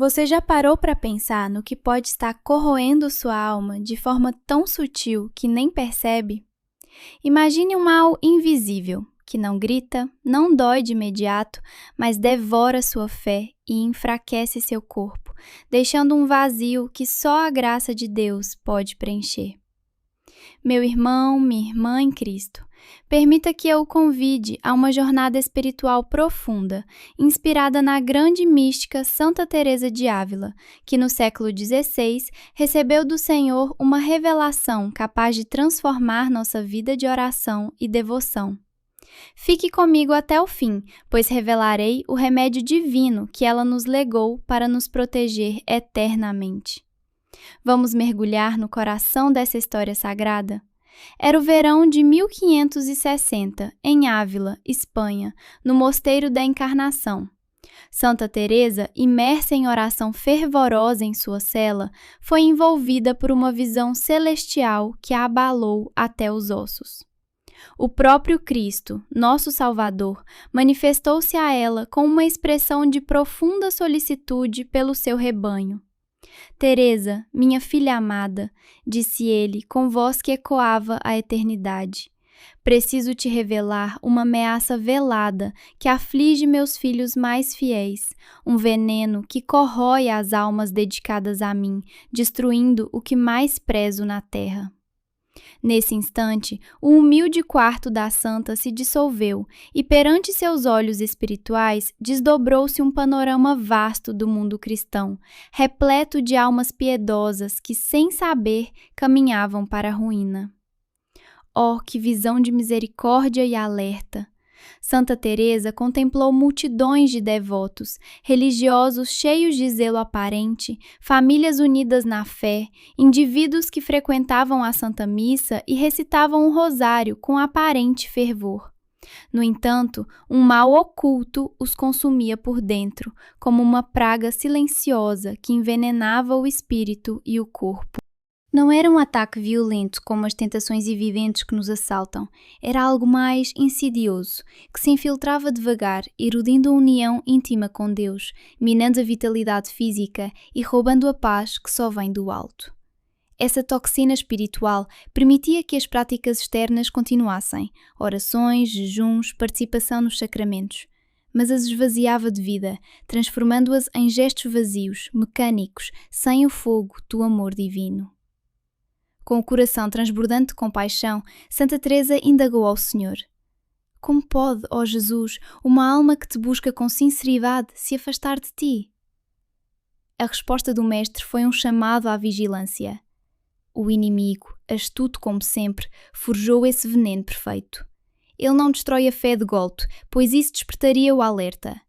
Você já parou para pensar no que pode estar corroendo sua alma de forma tão sutil que nem percebe? Imagine um mal invisível, que não grita, não dói de imediato, mas devora sua fé e enfraquece seu corpo, deixando um vazio que só a graça de Deus pode preencher. Meu irmão, minha irmã em Cristo, permita que eu o convide a uma jornada espiritual profunda, inspirada na grande mística Santa Teresa de Ávila, que no século XVI recebeu do Senhor uma revelação capaz de transformar nossa vida de oração e devoção. Fique comigo até o fim, pois revelarei o remédio divino que ela nos legou para nos proteger eternamente. Vamos mergulhar no coração dessa história sagrada? Era o verão de 1560, em Ávila, Espanha, no Mosteiro da Encarnação. Santa Teresa, imersa em oração fervorosa em sua cela, foi envolvida por uma visão celestial que a abalou até os ossos. O próprio Cristo, nosso Salvador, manifestou-se a ela com uma expressão de profunda solicitude pelo seu rebanho. Teresa, minha filha amada, disse ele com voz que ecoava a eternidade. Preciso te revelar uma ameaça velada que aflige meus filhos mais fiéis, um veneno que corrói as almas dedicadas a mim, destruindo o que mais prezo na terra. Nesse instante, o humilde quarto da santa se dissolveu e perante seus olhos espirituais desdobrou-se um panorama vasto do mundo cristão, repleto de almas piedosas que, sem saber, caminhavam para a ruína. Oh, que visão de misericórdia e alerta! Santa Teresa contemplou multidões de devotos, religiosos cheios de zelo aparente, famílias unidas na fé, indivíduos que frequentavam a Santa Missa e recitavam o rosário com aparente fervor. No entanto, um mal oculto os consumia por dentro, como uma praga silenciosa que envenenava o espírito e o corpo. Não era um ataque violento como as tentações evidentes que nos assaltam, era algo mais insidioso, que se infiltrava devagar, erudindo a união íntima com Deus, minando a vitalidade física e roubando a paz que só vem do alto. Essa toxina espiritual permitia que as práticas externas continuassem, orações, jejuns, participação nos sacramentos, mas as esvaziava de vida, transformando-as em gestos vazios, mecânicos, sem o fogo do amor divino. Com o coração transbordante de compaixão, Santa Teresa indagou ao Senhor: como pode, ó Jesus, uma alma que te busca com sinceridade se afastar de ti? A resposta do Mestre foi um chamado à vigilância. O inimigo, astuto como sempre, forjou esse veneno perfeito. Ele não destrói a fé de golpe, pois isso despertaria o alerta.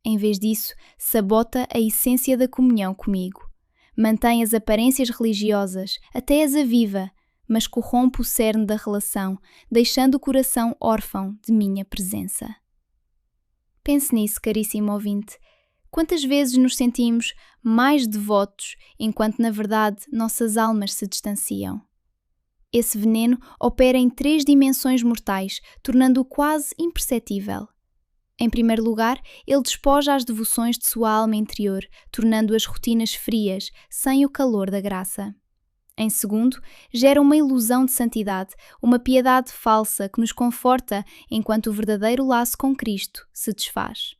Em vez disso, sabota a essência da comunhão comigo. Mantém as aparências religiosas, até as aviva, mas corrompe o cerne da relação, deixando o coração órfão de minha presença. Pense nisso, caríssimo ouvinte. Quantas vezes nos sentimos mais devotos, enquanto na verdade nossas almas se distanciam? Esse veneno opera em 3 dimensões mortais, tornando-o quase imperceptível. Em primeiro lugar, ele despoja as devoções de sua alma interior, tornando-as rotinas frias, sem o calor da graça. Em segundo, gera uma ilusão de santidade, uma piedade falsa que nos conforta enquanto o verdadeiro laço com Cristo se desfaz.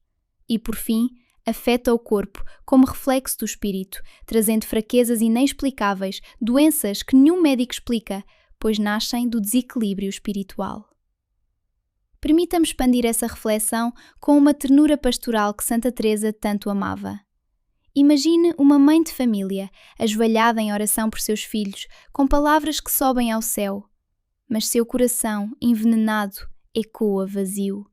E por fim, afeta o corpo como reflexo do espírito, trazendo fraquezas inexplicáveis, doenças que nenhum médico explica, pois nascem do desequilíbrio espiritual. Permita-me expandir essa reflexão com uma ternura pastoral que Santa Teresa tanto amava. Imagine uma mãe de família, ajoelhada em oração por seus filhos, com palavras que sobem ao céu, mas seu coração, envenenado, ecoa vazio.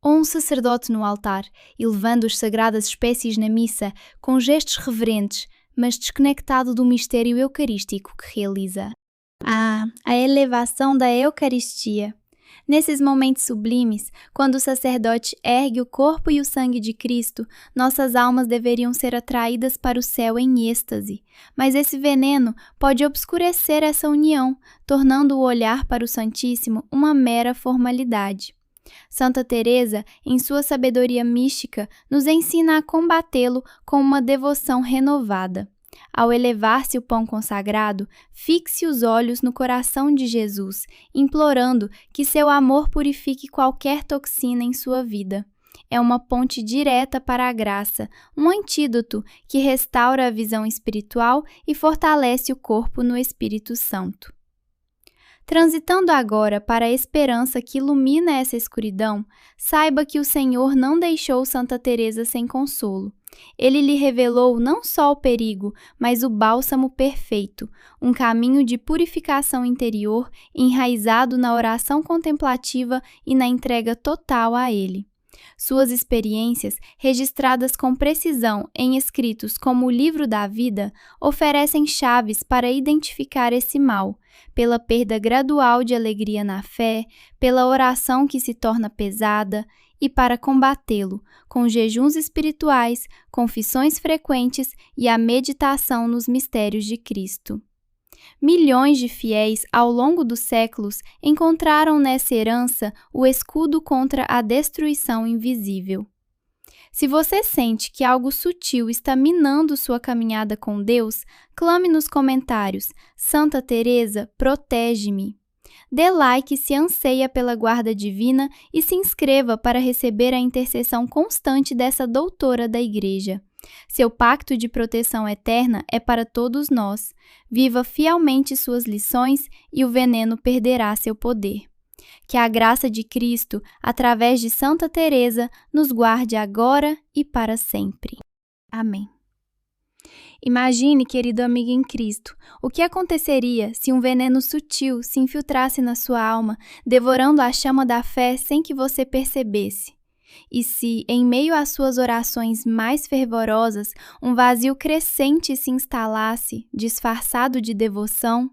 Ou um sacerdote no altar, elevando as sagradas espécies na missa, com gestos reverentes, mas desconectado do mistério eucarístico que realiza. A elevação da Eucaristia! Nesses momentos sublimes, quando o sacerdote ergue o corpo e o sangue de Cristo, nossas almas deveriam ser atraídas para o céu em êxtase. Mas esse veneno pode obscurecer essa união, tornando o olhar para o Santíssimo uma mera formalidade. Santa Teresa, em sua sabedoria mística, nos ensina a combatê-lo com uma devoção renovada. Ao elevar-se o pão consagrado, fixe os olhos no coração de Jesus, implorando que seu amor purifique qualquer toxina em sua vida. É uma ponte direta para a graça, um antídoto que restaura a visão espiritual e fortalece o corpo no Espírito Santo. Transitando agora para a esperança que ilumina essa escuridão, saiba que o Senhor não deixou Santa Teresa sem consolo. Ele lhe revelou não só o perigo, mas o bálsamo perfeito, um caminho de purificação interior enraizado na oração contemplativa e na entrega total a Ele. Suas experiências, registradas com precisão em escritos como o Livro da Vida, oferecem chaves para identificar esse mal, pela perda gradual de alegria na fé, pela oração que se torna pesada, e para combatê-lo, com jejuns espirituais, confissões frequentes e a meditação nos mistérios de Cristo. Milhões de fiéis, ao longo dos séculos, encontraram nessa herança o escudo contra a destruição invisível. Se você sente que algo sutil está minando sua caminhada com Deus, clame nos comentários: Santa Teresa, protege-me. Dê like se anseia pela guarda divina e se inscreva para receber a intercessão constante dessa doutora da Igreja. Seu pacto de proteção eterna é para todos nós. Viva fielmente suas lições e o veneno perderá seu poder. Que a graça de Cristo, através de Santa Teresa, nos guarde agora e para sempre. Amém. Imagine, querido amigo em Cristo, o que aconteceria se um veneno sutil se infiltrasse na sua alma, devorando a chama da fé sem que você percebesse. E se, em meio às suas orações mais fervorosas, um vazio crescente se instalasse, disfarçado de devoção?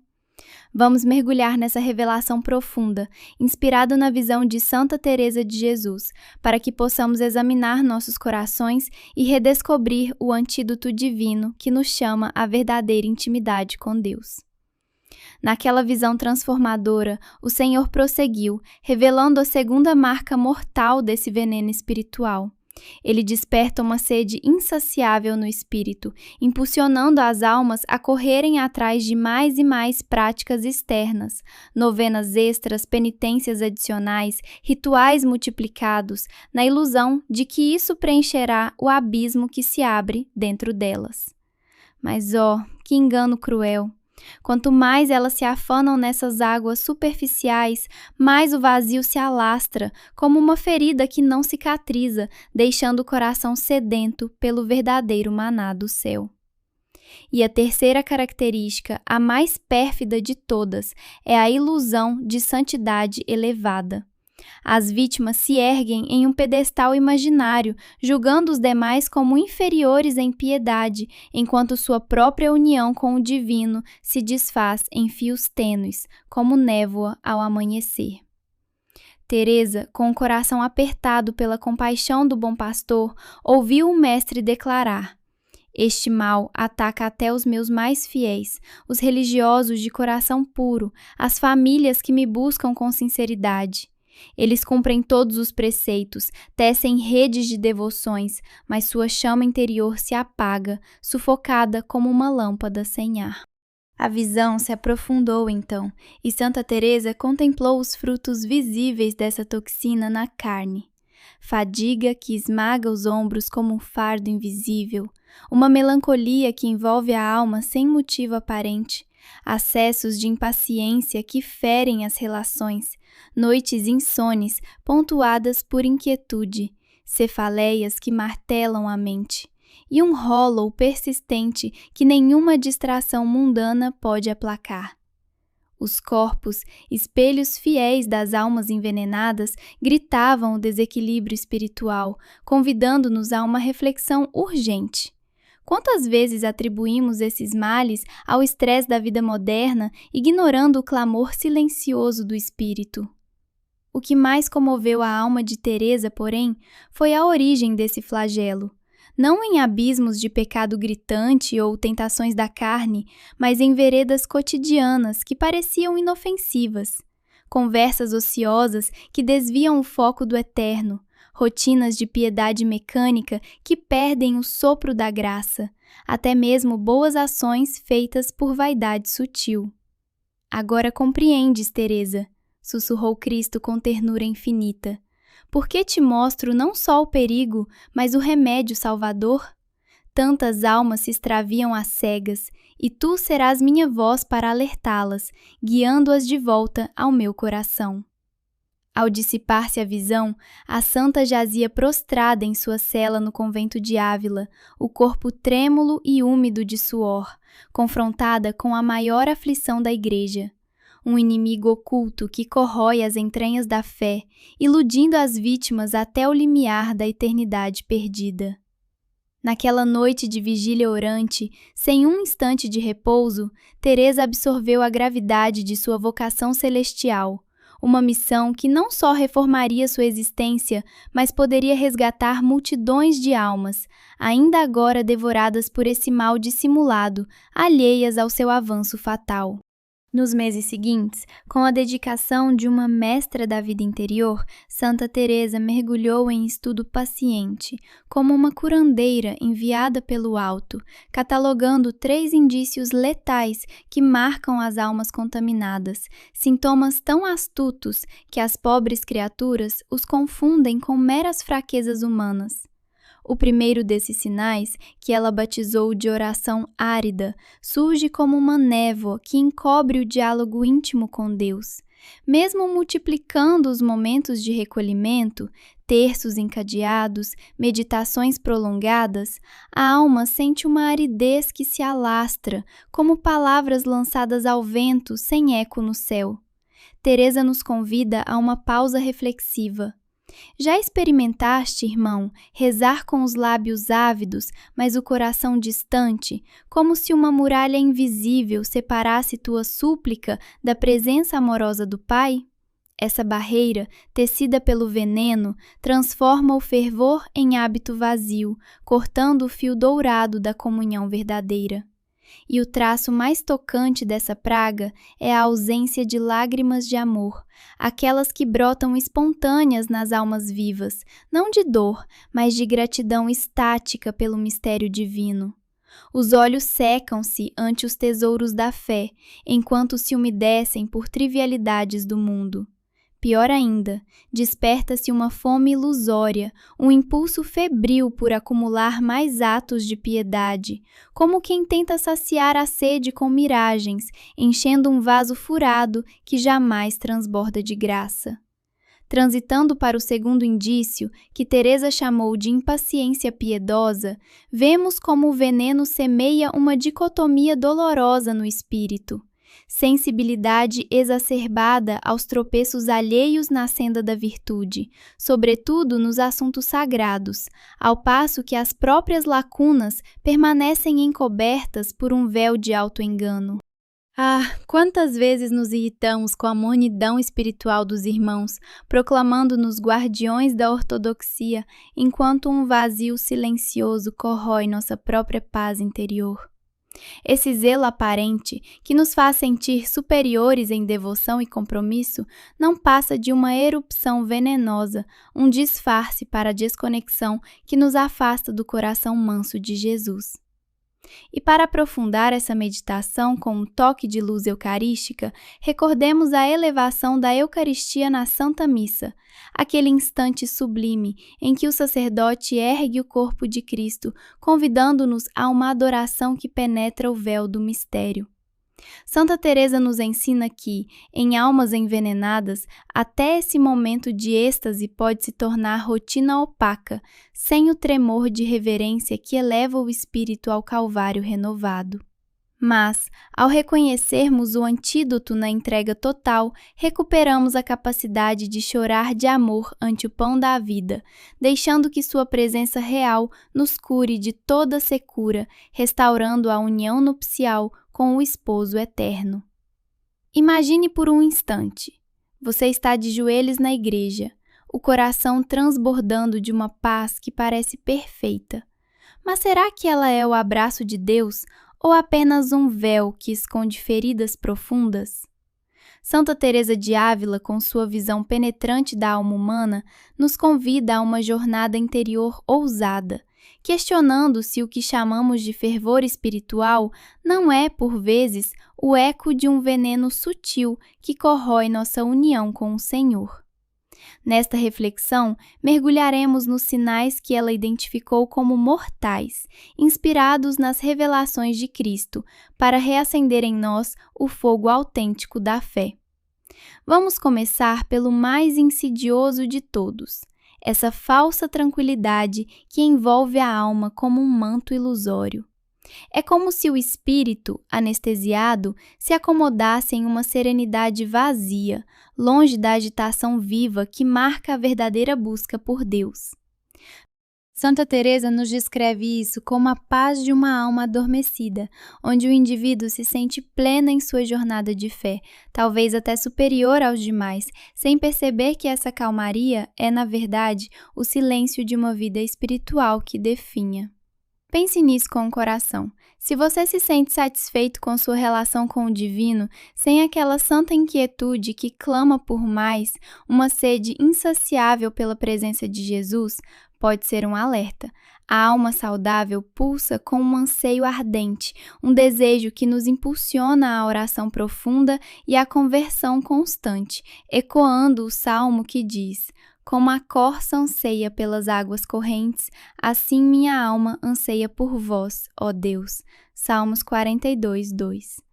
Vamos mergulhar nessa revelação profunda, inspirada na visão de Santa Teresa de Jesus, para que possamos examinar nossos corações e redescobrir o antídoto divino que nos chama à verdadeira intimidade com Deus. Naquela visão transformadora, o Senhor prosseguiu, revelando a segunda marca mortal desse veneno espiritual. Ele desperta uma sede insaciável no espírito, impulsionando as almas a correrem atrás de mais e mais práticas externas, novenas extras, penitências adicionais, rituais multiplicados, na ilusão de que isso preencherá o abismo que se abre dentro delas. Mas, que engano cruel! Quanto mais elas se afanam nessas águas superficiais, mais o vazio se alastra, como uma ferida que não cicatriza, deixando o coração sedento pelo verdadeiro maná do céu. E a terceira característica, a mais pérfida de todas, é a ilusão de santidade elevada. As vítimas se erguem em um pedestal imaginário, julgando os demais como inferiores em piedade, enquanto sua própria união com o divino se desfaz em fios tênues, como névoa ao amanhecer. Teresa, com o coração apertado pela compaixão do bom pastor, ouviu o mestre declarar: "Este mal ataca até os meus mais fiéis, os religiosos de coração puro, as famílias que me buscam com sinceridade. Eles cumprem todos os preceitos, tecem redes de devoções, mas sua chama interior se apaga, sufocada como uma lâmpada sem ar." A visão se aprofundou então, e Santa Teresa contemplou os frutos visíveis dessa toxina na carne. Fadiga que esmaga os ombros como um fardo invisível, uma melancolia que envolve a alma sem motivo aparente, acessos de impaciência que ferem as relações, noites insones pontuadas por inquietude, cefaleias que martelam a mente, e um hollow persistente que nenhuma distração mundana pode aplacar. Os corpos, espelhos fiéis das almas envenenadas, gritavam o desequilíbrio espiritual, convidando-nos a uma reflexão urgente. Quantas vezes atribuímos esses males ao estresse da vida moderna, ignorando o clamor silencioso do espírito? O que mais comoveu a alma de Teresa, porém, foi a origem desse flagelo. Não em abismos de pecado gritante ou tentações da carne, mas em veredas cotidianas que pareciam inofensivas. conversas ociosas que desviam o foco do eterno, rotinas de piedade mecânica que perdem o sopro da graça, até mesmo boas ações feitas por vaidade sutil. Agora compreendes, Teresa, sussurrou Cristo com ternura infinita. Por que te mostro não só o perigo, mas o remédio salvador? Tantas almas se extraviam às cegas, e tu serás minha voz para alertá-las, guiando-as de volta ao meu coração. Ao dissipar-se a visão, a santa jazia prostrada em sua cela no convento de Ávila, o corpo trêmulo e úmido de suor, confrontada com a maior aflição da Igreja. Um inimigo oculto que corrói as entranhas da fé, iludindo as vítimas até o limiar da eternidade perdida. Naquela noite de vigília orante, sem um instante de repouso, Teresa absorveu a gravidade de sua vocação celestial, uma missão que não só reformaria sua existência, mas poderia resgatar multidões de almas, ainda agora devoradas por esse mal dissimulado, alheias ao seu avanço fatal. Nos meses seguintes, com a dedicação de uma mestra da vida interior, Santa Teresa mergulhou em estudo paciente, como uma curandeira enviada pelo alto, catalogando 3 indícios letais que marcam as almas contaminadas, sintomas tão astutos que as pobres criaturas os confundem com meras fraquezas humanas. O primeiro desses sinais, que ela batizou de oração árida, surge como uma névoa que encobre o diálogo íntimo com Deus. Mesmo multiplicando os momentos de recolhimento, terços encadeados, meditações prolongadas, a alma sente uma aridez que se alastra, como palavras lançadas ao vento sem eco no céu. Teresa nos convida a uma pausa reflexiva. Já experimentaste, irmão, rezar com os lábios ávidos, mas o coração distante, como se uma muralha invisível separasse tua súplica da presença amorosa do Pai? Essa barreira, tecida pelo veneno, transforma o fervor em hábito vazio, cortando o fio dourado da comunhão verdadeira. E o traço mais tocante dessa praga é a ausência de lágrimas de amor, aquelas que brotam espontâneas nas almas vivas, não de dor, mas de gratidão estática pelo mistério divino. Os olhos secam-se ante os tesouros da fé, enquanto se umedecem por trivialidades do mundo. Pior ainda, desperta-se uma fome ilusória, um impulso febril por acumular mais atos de piedade, como quem tenta saciar a sede com miragens, enchendo um vaso furado que jamais transborda de graça. Transitando para o segundo indício, que Teresa chamou de impaciência piedosa, vemos como o veneno semeia uma dicotomia dolorosa no espírito. Sensibilidade exacerbada aos tropeços alheios na senda da virtude, sobretudo nos assuntos sagrados, ao passo que as próprias lacunas permanecem encobertas por um véu de auto-engano. Ah, quantas vezes nos irritamos com a monidão espiritual dos irmãos, proclamando-nos guardiões da ortodoxia, enquanto um vazio silencioso corrói nossa própria paz interior. Esse zelo aparente, que nos faz sentir superiores em devoção e compromisso, não passa de uma erupção venenosa, um disfarce para a desconexão que nos afasta do coração manso de Jesus. E para aprofundar essa meditação com um toque de luz eucarística, recordemos a elevação da Eucaristia na Santa Missa, aquele instante sublime em que o sacerdote ergue o corpo de Cristo, convidando-nos a uma adoração que penetra o véu do mistério. Santa Teresa nos ensina que, em almas envenenadas, até esse momento de êxtase pode se tornar rotina opaca, sem o tremor de reverência que eleva o espírito ao Calvário renovado. Mas, ao reconhecermos o antídoto na entrega total, recuperamos a capacidade de chorar de amor ante o pão da vida, deixando que sua presença real nos cure de toda secura, restaurando a união nupcial com o esposo eterno. Imagine por um instante. Você está de joelhos na igreja, o coração transbordando de uma paz que parece perfeita. Mas será que ela é o abraço de Deus ou apenas um véu que esconde feridas profundas? Santa Teresa de Ávila, com sua visão penetrante da alma humana, nos convida a uma jornada interior ousada, questionando se o que chamamos de fervor espiritual não é, por vezes, o eco de um veneno sutil que corrói nossa união com o Senhor. Nesta reflexão, mergulharemos nos sinais que ela identificou como mortais, inspirados nas revelações de Cristo, para reacender em nós o fogo autêntico da fé. Vamos começar pelo mais insidioso de todos, essa falsa tranquilidade que envolve a alma como um manto ilusório. É como se o espírito, anestesiado, se acomodasse em uma serenidade vazia, longe da agitação viva que marca a verdadeira busca por Deus. Santa Teresa nos descreve isso como a paz de uma alma adormecida, onde o indivíduo se sente pleno em sua jornada de fé, talvez até superior aos demais, sem perceber que essa calmaria é, na verdade, o silêncio de uma vida espiritual que definha. Pense nisso com o coração. Se você se sente satisfeito com sua relação com o divino, sem aquela santa inquietude que clama por mais, uma sede insaciável pela presença de Jesus, pode ser um alerta. A alma saudável pulsa com um anseio ardente, um desejo que nos impulsiona à oração profunda e à conversão constante, ecoando o salmo que diz: como a corça anseia pelas águas correntes, assim minha alma anseia por vós, ó Deus. Salmos 42, 2.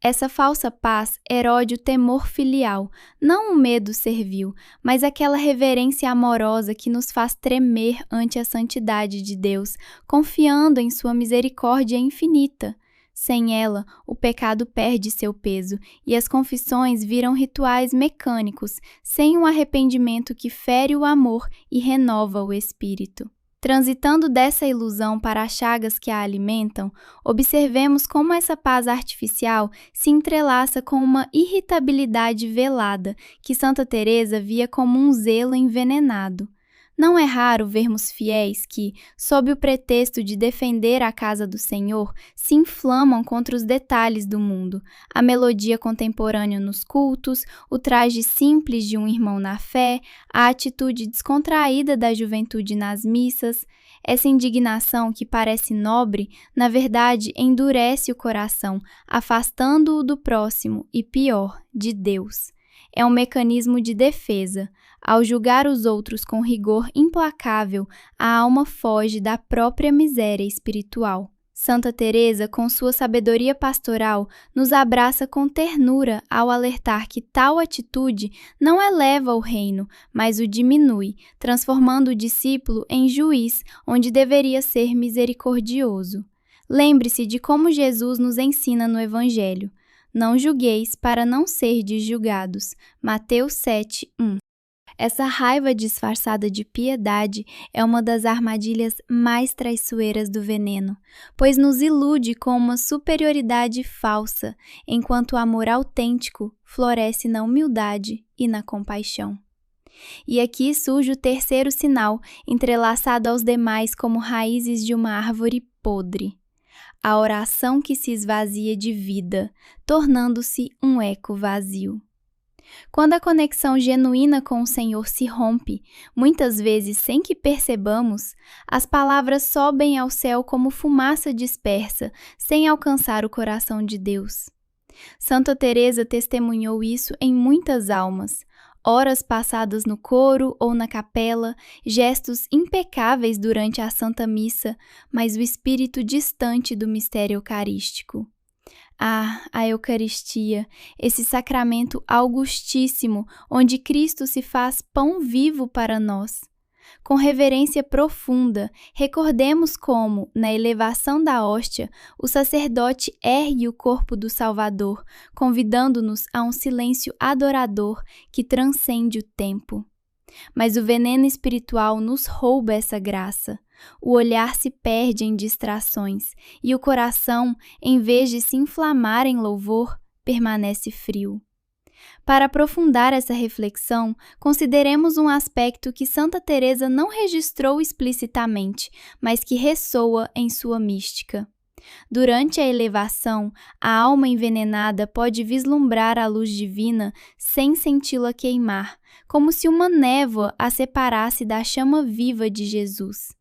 Essa falsa paz erode o temor filial, não o medo servil, mas aquela reverência amorosa que nos faz tremer ante a santidade de Deus, confiando em sua misericórdia infinita. Sem ela, o pecado perde seu peso e as confissões viram rituais mecânicos, sem um arrependimento que fere o amor e renova o espírito. Transitando dessa ilusão para as chagas que a alimentam, observemos como essa paz artificial se entrelaça com uma irritabilidade velada que Santa Teresa via como um zelo envenenado. Não é raro vermos fiéis que, sob o pretexto de defender a casa do Senhor, se inflamam contra os detalhes do mundo, a melodia contemporânea nos cultos, o traje simples de um irmão na fé, a atitude descontraída da juventude nas missas. Essa indignação que parece nobre, na verdade, endurece o coração, afastando-o do próximo e, pior, de Deus. É um mecanismo de defesa. Ao julgar os outros com rigor implacável, a alma foge da própria miséria espiritual. Santa Teresa, com sua sabedoria pastoral, nos abraça com ternura ao alertar que tal atitude não eleva o reino, mas o diminui, transformando o discípulo em juiz, onde deveria ser misericordioso. Lembre-se de como Jesus nos ensina no Evangelho. Não julgueis para não serdes julgados. Mateus 7, 1. Essa raiva disfarçada de piedade é uma das armadilhas mais traiçoeiras do veneno, pois nos ilude com uma superioridade falsa, enquanto o amor autêntico floresce na humildade e na compaixão. E aqui surge o terceiro sinal, entrelaçado aos demais como raízes de uma árvore podre. A oração que se esvazia de vida, tornando-se um eco vazio. Quando a conexão genuína com o Senhor se rompe, muitas vezes sem que percebamos, as palavras sobem ao céu como fumaça dispersa, sem alcançar o coração de Deus. Santa Teresa testemunhou isso em muitas almas, horas passadas no coro ou na capela, gestos impecáveis durante a Santa Missa, mas o espírito distante do mistério eucarístico. Ah, a Eucaristia, esse sacramento augustíssimo, onde Cristo se faz pão vivo para nós. Com reverência profunda, recordemos como, na elevação da hóstia, o sacerdote ergue o corpo do Salvador, convidando-nos a um silêncio adorador que transcende o tempo. Mas o veneno espiritual nos rouba essa graça. O olhar se perde em distrações e o coração, em vez de se inflamar em louvor, permanece frio. Para aprofundar essa reflexão, consideremos um aspecto que Santa Teresa não registrou explicitamente, mas que ressoa em sua mística. Durante a elevação, a alma envenenada pode vislumbrar a luz divina sem senti-la queimar, como se uma névoa a separasse da chama viva de Jesus.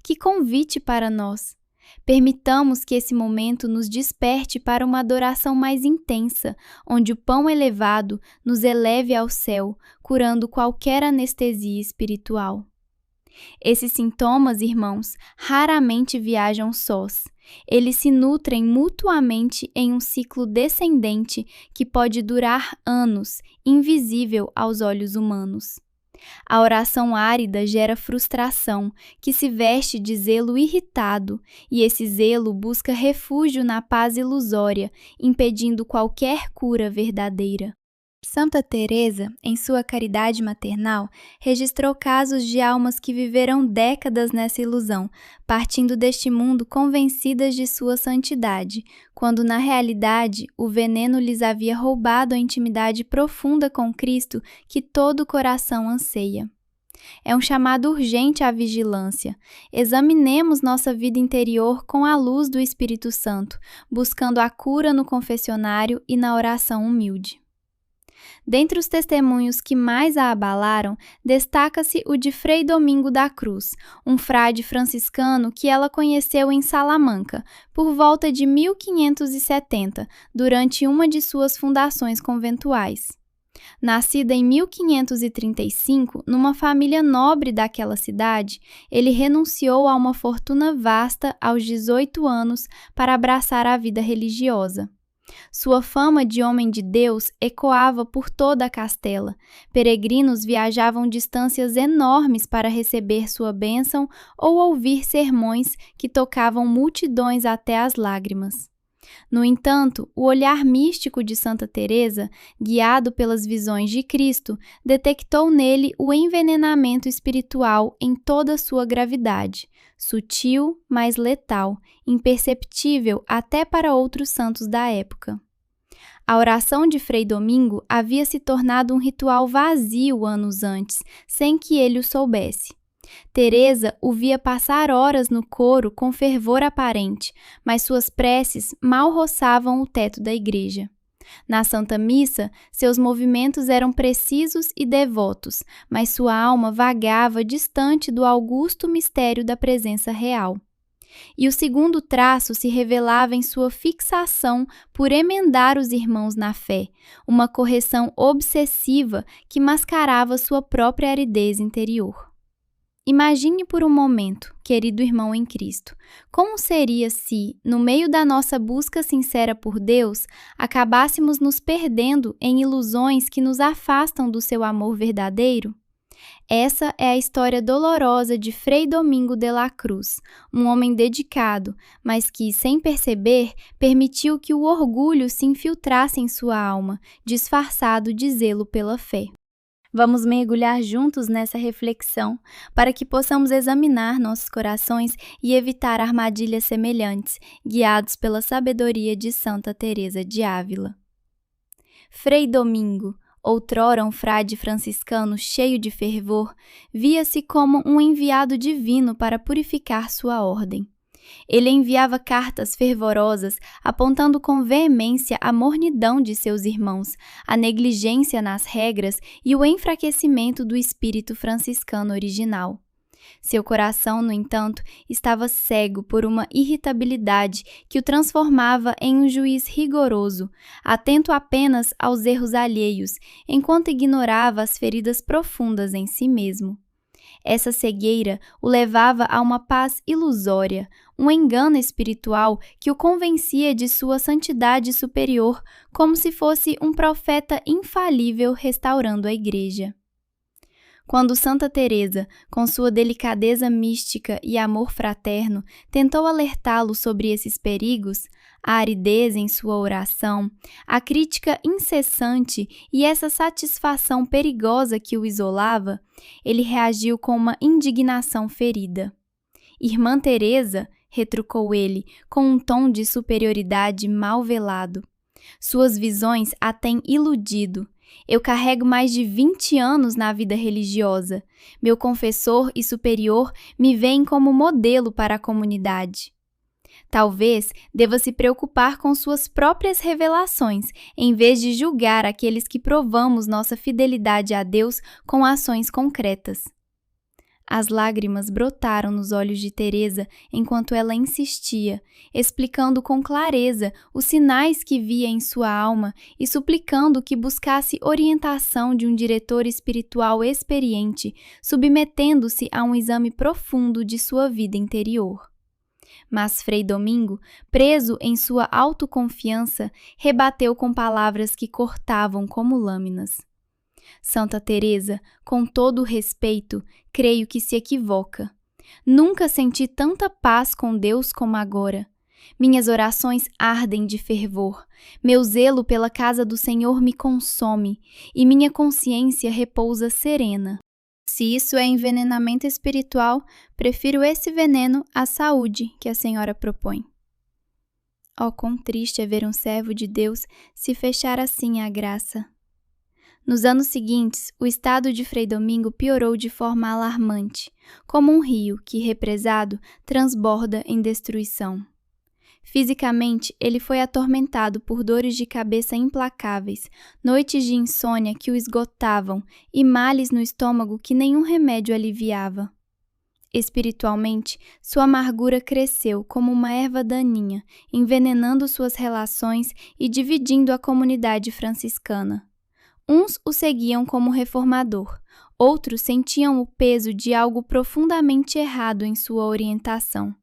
Que convite para nós! Permitamos que esse momento nos desperte para uma adoração mais intensa, onde o pão elevado nos eleve ao céu, curando qualquer anestesia espiritual. Esses sintomas, irmãos, raramente viajam sós. Eles se nutrem mutuamente em um ciclo descendente que pode durar anos, invisível aos olhos humanos. A oração árida gera frustração, que se veste de zelo irritado, e esse zelo busca refúgio na paz ilusória, impedindo qualquer cura verdadeira. Santa Teresa, em sua caridade maternal, registrou casos de almas que viveram décadas nessa ilusão, partindo deste mundo convencidas de sua santidade, quando na realidade o veneno lhes havia roubado a intimidade profunda com Cristo que todo o coração anseia. É um chamado urgente à vigilância. Examinemos nossa vida interior com a luz do Espírito Santo, buscando a cura no confessionário e na oração humilde. Dentre os testemunhos que mais a abalaram, destaca-se o de Frei Domingo da Cruz, um frade franciscano que ela conheceu em Salamanca, por volta de 1570, durante uma de suas fundações conventuais. Nascida em 1535, numa família nobre daquela cidade, ele renunciou a uma fortuna vasta aos 18 anos para abraçar a vida religiosa. Sua fama de homem de Deus ecoava por toda a Castela. Peregrinos viajavam distâncias enormes para receber sua bênção ou ouvir sermões que tocavam multidões até as lágrimas. No entanto, o olhar místico de Santa Teresa, guiado pelas visões de Cristo, detectou nele o envenenamento espiritual em toda sua gravidade, sutil, mas letal, imperceptível até para outros santos da época. A oração de Frei Domingo havia se tornado um ritual vazio anos antes, sem que ele o soubesse. Teresa o via passar horas no coro com fervor aparente, mas suas preces mal roçavam o teto da igreja. Na Santa Missa, seus movimentos eram precisos e devotos, mas sua alma vagava distante do augusto mistério da presença real. E o segundo traço se revelava em sua fixação por emendar os irmãos na fé, uma correção obsessiva que mascarava sua própria aridez interior. Imagine por um momento, querido irmão em Cristo, como seria se, no meio da nossa busca sincera por Deus, acabássemos nos perdendo em ilusões que nos afastam do seu amor verdadeiro? Essa é a história dolorosa de Frei Domingo de la Cruz, um homem dedicado, mas que, sem perceber, permitiu que o orgulho se infiltrasse em sua alma, disfarçado de zelo pela fé. Vamos mergulhar juntos nessa reflexão para que possamos examinar nossos corações e evitar armadilhas semelhantes, guiados pela sabedoria de Santa Teresa de Ávila. Frei Domingo, outrora um frade franciscano cheio de fervor, via-se como um enviado divino para purificar sua ordem. Ele enviava cartas fervorosas, apontando com veemência a mornidão de seus irmãos, a negligência nas regras e o enfraquecimento do espírito franciscano original. Seu coração, no entanto, estava cego por uma irritabilidade que o transformava em um juiz rigoroso, atento apenas aos erros alheios, enquanto ignorava as feridas profundas em si mesmo. Essa cegueira o levava a uma paz ilusória, um engano espiritual que o convencia de sua santidade superior, como se fosse um profeta infalível restaurando a Igreja. Quando Santa Teresa, com sua delicadeza mística e amor fraterno, tentou alertá-lo sobre esses perigos, a aridez em sua oração, a crítica incessante e essa satisfação perigosa que o isolava, ele reagiu com uma indignação ferida. Irmã Teresa, retrucou ele, com um tom de superioridade mal velado. Suas visões a têm iludido. Eu carrego mais de 20 anos na vida religiosa. Meu confessor e superior me veem como modelo para a comunidade. Talvez deva se preocupar com suas próprias revelações, em vez de julgar aqueles que provamos nossa fidelidade a Deus com ações concretas. As lágrimas brotaram nos olhos de Teresa enquanto ela insistia, explicando com clareza os sinais que via em sua alma e suplicando que buscasse orientação de um diretor espiritual experiente, submetendo-se a um exame profundo de sua vida interior. Mas Frei Domingo, preso em sua autoconfiança, rebateu com palavras que cortavam como lâminas. Santa Teresa, com todo o respeito, creio que se equivoca. Nunca senti tanta paz com Deus como agora. Minhas orações ardem de fervor, meu zelo pela casa do Senhor me consome e minha consciência repousa serena. Se isso é envenenamento espiritual, prefiro esse veneno à saúde que a senhora propõe. Oh, quão triste é ver um servo de Deus se fechar assim à graça. Nos anos seguintes, o estado de Frei Domingo piorou de forma alarmante, como um rio que, represado, transborda em destruição. Fisicamente, ele foi atormentado por dores de cabeça implacáveis, noites de insônia que o esgotavam e males no estômago que nenhum remédio aliviava. Espiritualmente, sua amargura cresceu como uma erva daninha, envenenando suas relações e dividindo a comunidade franciscana. Uns o seguiam como reformador, outros sentiam o peso de algo profundamente errado em sua orientação.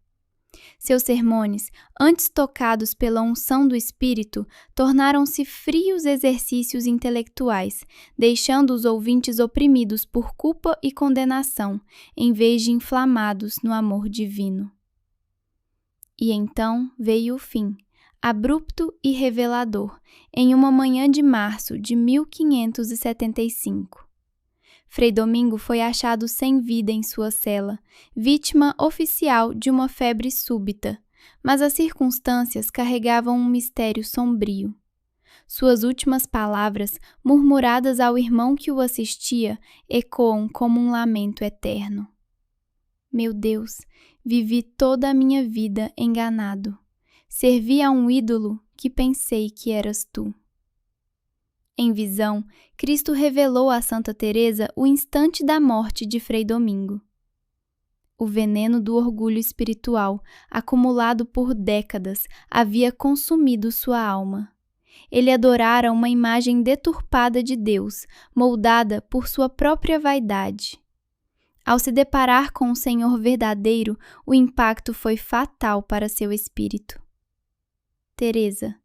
Seus sermões, antes tocados pela unção do Espírito, tornaram-se frios exercícios intelectuais, deixando os ouvintes oprimidos por culpa e condenação, em vez de inflamados no amor divino. E então veio o fim, abrupto e revelador, em uma manhã de março de 1575. Frei Domingo foi achado sem vida em sua cela, vítima oficial de uma febre súbita, mas as circunstâncias carregavam um mistério sombrio. Suas últimas palavras, murmuradas ao irmão que o assistia, ecoam como um lamento eterno. Meu Deus, vivi toda a minha vida enganado. Servi a um ídolo que pensei que eras tu. Em visão, Cristo revelou a Santa Teresa o instante da morte de Frei Domingo. O veneno do orgulho espiritual, acumulado por décadas, havia consumido sua alma. Ele adorara uma imagem deturpada de Deus, moldada por sua própria vaidade. Ao se deparar com o Senhor verdadeiro, o impacto foi fatal para seu espírito. Teresa,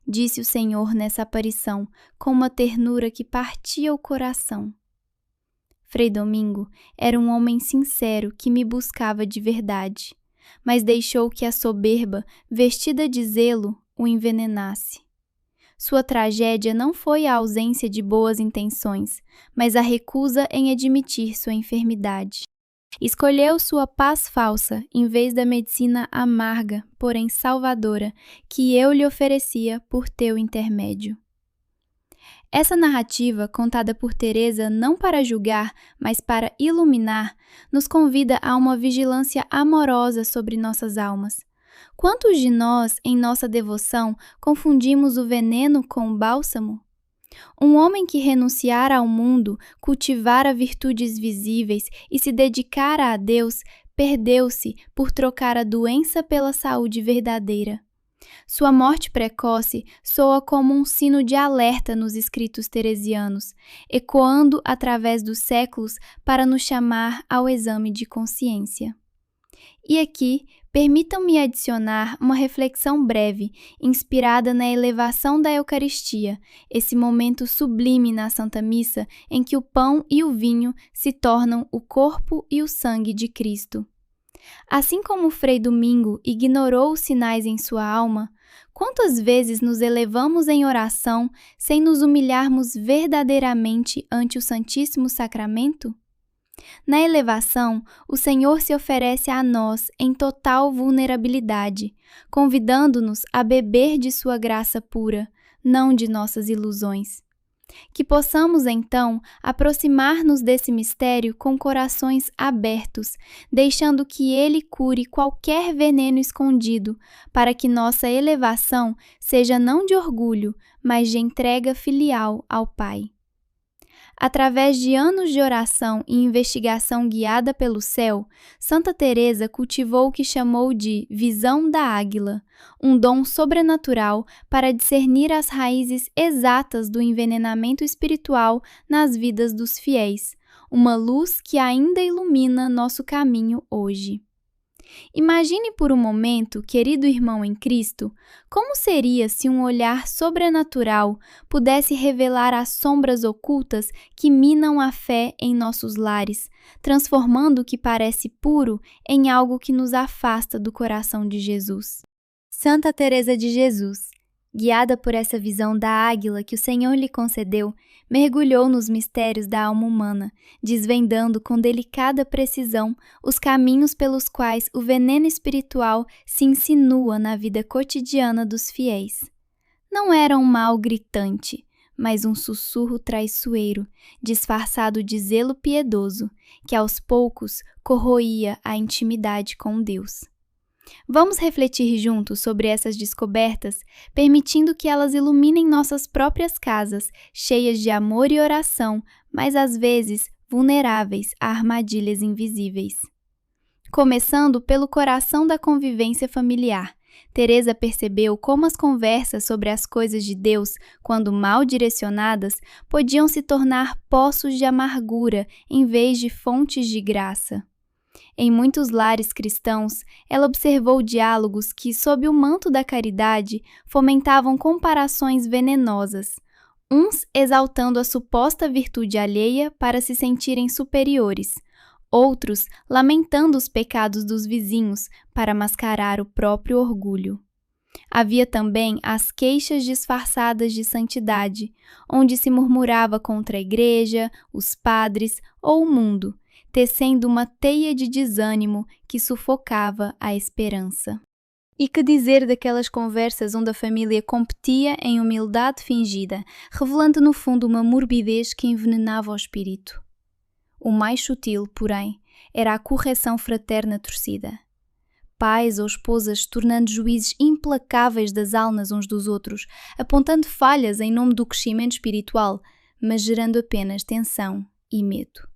disse o Senhor nessa aparição, com uma ternura que partia o coração. Frei Domingo era um homem sincero que me buscava de verdade, mas deixou que a soberba, vestida de zelo, o envenenasse. Sua tragédia não foi a ausência de boas intenções, mas a recusa em admitir sua enfermidade. Escolheu sua paz falsa em vez da medicina amarga, porém salvadora, que eu lhe oferecia por teu intermédio. Essa narrativa, contada por Teresa não para julgar, mas para iluminar, nos convida a uma vigilância amorosa sobre nossas almas. Quantos de nós, em nossa devoção, confundimos o veneno com o bálsamo? Um homem que renunciara ao mundo, cultivara virtudes visíveis e se dedicara a Deus, perdeu-se por trocar a doença pela saúde verdadeira. Sua morte precoce soa como um sino de alerta nos escritos teresianos, ecoando através dos séculos para nos chamar ao exame de consciência. E aqui, permitam-me adicionar uma reflexão breve, inspirada na elevação da Eucaristia, esse momento sublime na Santa Missa em que o pão e o vinho se tornam o corpo e o sangue de Cristo. Assim como Frei Domingo ignorou os sinais em sua alma, quantas vezes nos elevamos em oração sem nos humilharmos verdadeiramente ante o Santíssimo Sacramento? Na elevação, o Senhor se oferece a nós em total vulnerabilidade, convidando-nos a beber de sua graça pura, não de nossas ilusões. Que possamos, então, aproximar-nos desse mistério com corações abertos, deixando que ele cure qualquer veneno escondido, para que nossa elevação seja não de orgulho, mas de entrega filial ao Pai. Através de anos de oração e investigação guiada pelo céu, Santa Teresa cultivou o que chamou de visão da águila, um dom sobrenatural para discernir as raízes exatas do envenenamento espiritual nas vidas dos fiéis, uma luz que ainda ilumina nosso caminho hoje. Imagine por um momento, querido irmão em Cristo, como seria se um olhar sobrenatural pudesse revelar as sombras ocultas que minam a fé em nossos lares, transformando o que parece puro em algo que nos afasta do coração de Jesus. Santa Teresa de Jesus, guiada por essa visão da águila que o Senhor lhe concedeu, mergulhou nos mistérios da alma humana, desvendando com delicada precisão os caminhos pelos quais o veneno espiritual se insinua na vida cotidiana dos fiéis. Não era um mal gritante, mas um sussurro traiçoeiro, disfarçado de zelo piedoso, que aos poucos corroía a intimidade com Deus. Vamos refletir juntos sobre essas descobertas, permitindo que elas iluminem nossas próprias casas, cheias de amor e oração, mas às vezes vulneráveis a armadilhas invisíveis. Começando pelo coração da convivência familiar, Teresa percebeu como as conversas sobre as coisas de Deus, quando mal direcionadas, podiam se tornar poços de amargura em vez de fontes de graça. Em muitos lares cristãos, ela observou diálogos que, sob o manto da caridade, fomentavam comparações venenosas, uns exaltando a suposta virtude alheia para se sentirem superiores, outros lamentando os pecados dos vizinhos para mascarar o próprio orgulho. Havia também as queixas disfarçadas de santidade, onde se murmurava contra a igreja, os padres ou o mundo, tecendo uma teia de desânimo que sufocava a esperança. E que dizer daquelas conversas onde a família competia em humildade fingida, revelando no fundo uma morbidez que envenenava o espírito? O mais sutil, porém, era a correção fraterna torcida. Pais ou esposas tornando juízes implacáveis das almas uns dos outros, apontando falhas em nome do crescimento espiritual, mas gerando apenas tensão e medo.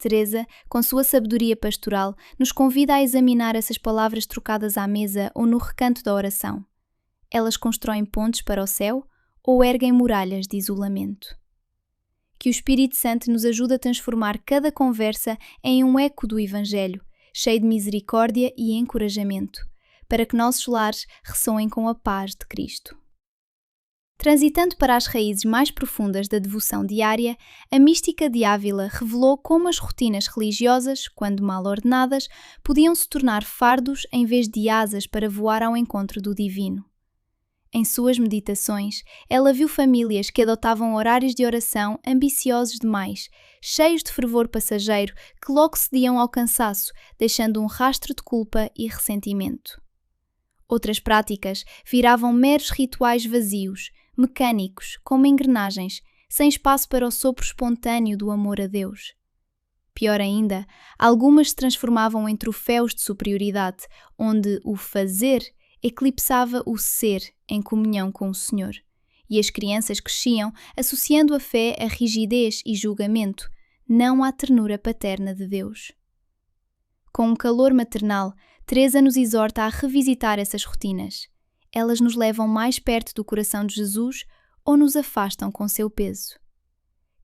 Teresa, com sua sabedoria pastoral, nos convida a examinar essas palavras trocadas à mesa ou no recanto da oração. Elas constroem pontes para o céu ou erguem muralhas de isolamento? Que o Espírito Santo nos ajude a transformar cada conversa em um eco do Evangelho, cheio de misericórdia e encorajamento, para que nossos lares ressoem com a paz de Cristo. Transitando para as raízes mais profundas da devoção diária, a mística de Ávila revelou como as rotinas religiosas, quando mal ordenadas, podiam se tornar fardos em vez de asas para voar ao encontro do divino. Em suas meditações, ela viu famílias que adotavam horários de oração ambiciosos demais, cheios de fervor passageiro que logo cediam ao cansaço, deixando um rastro de culpa e ressentimento. Outras práticas viravam meros rituais vazios, mecânicos, como engrenagens, sem espaço para o sopro espontâneo do amor a Deus. Pior ainda, algumas se transformavam em troféus de superioridade, onde o fazer eclipsava o ser em comunhão com o Senhor, e as crianças cresciam associando a fé a rigidez e julgamento, não à ternura paterna de Deus. Com um calor maternal, Teresa nos exorta a revisitar essas rotinas. Elas nos levam mais perto do coração de Jesus ou nos afastam com seu peso.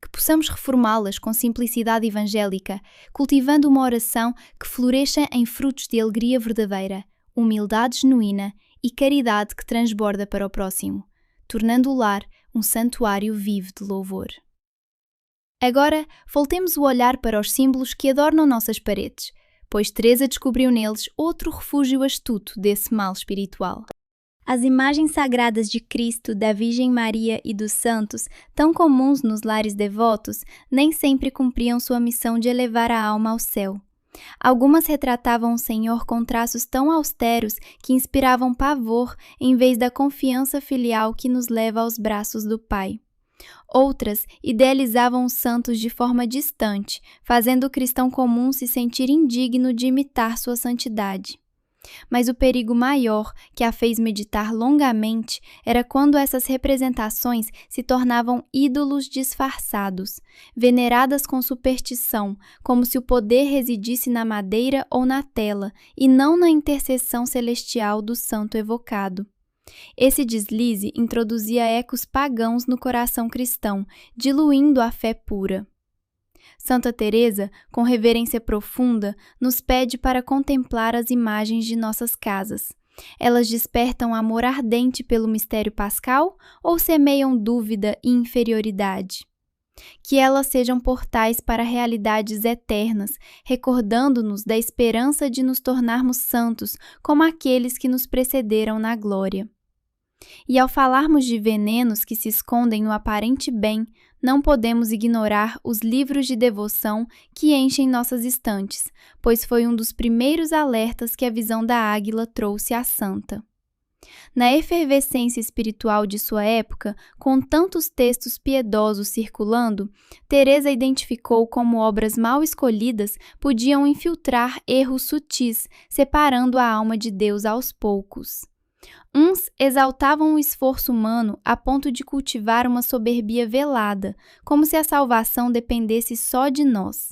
Que possamos reformá-las com simplicidade evangélica, cultivando uma oração que floresça em frutos de alegria verdadeira, humildade genuína e caridade que transborda para o próximo, tornando o lar um santuário vivo de louvor. Agora, voltemos o olhar para os símbolos que adornam nossas paredes, pois Teresa descobriu neles outro refúgio astuto desse mal espiritual. As imagens sagradas de Cristo, da Virgem Maria e dos santos, tão comuns nos lares devotos, nem sempre cumpriam sua missão de elevar a alma ao céu. Algumas retratavam o Senhor com traços tão austeros que inspiravam pavor em vez da confiança filial que nos leva aos braços do Pai. Outras idealizavam os santos de forma distante, fazendo o cristão comum se sentir indigno de imitar sua santidade. Mas o perigo maior que a fez meditar longamente era quando essas representações se tornavam ídolos disfarçados, veneradas com superstição, como se o poder residisse na madeira ou na tela, e não na intercessão celestial do santo evocado. Esse deslize introduzia ecos pagãos no coração cristão, diluindo a fé pura. Santa Teresa, com reverência profunda, nos pede para contemplar as imagens de nossas casas. Elas despertam amor ardente pelo mistério pascal ou semeiam dúvida e inferioridade? Que elas sejam portais para realidades eternas, recordando-nos da esperança de nos tornarmos santos como aqueles que nos precederam na glória. E ao falarmos de venenos que se escondem no aparente bem, não podemos ignorar os livros de devoção que enchem nossas estantes, pois foi um dos primeiros alertas que a visão da águila trouxe à santa. Na efervescência espiritual de sua época, com tantos textos piedosos circulando, Teresa identificou como obras mal escolhidas podiam infiltrar erros sutis, separando a alma de Deus aos poucos. Uns exaltavam o esforço humano a ponto de cultivar uma soberbia velada, como se a salvação dependesse só de nós.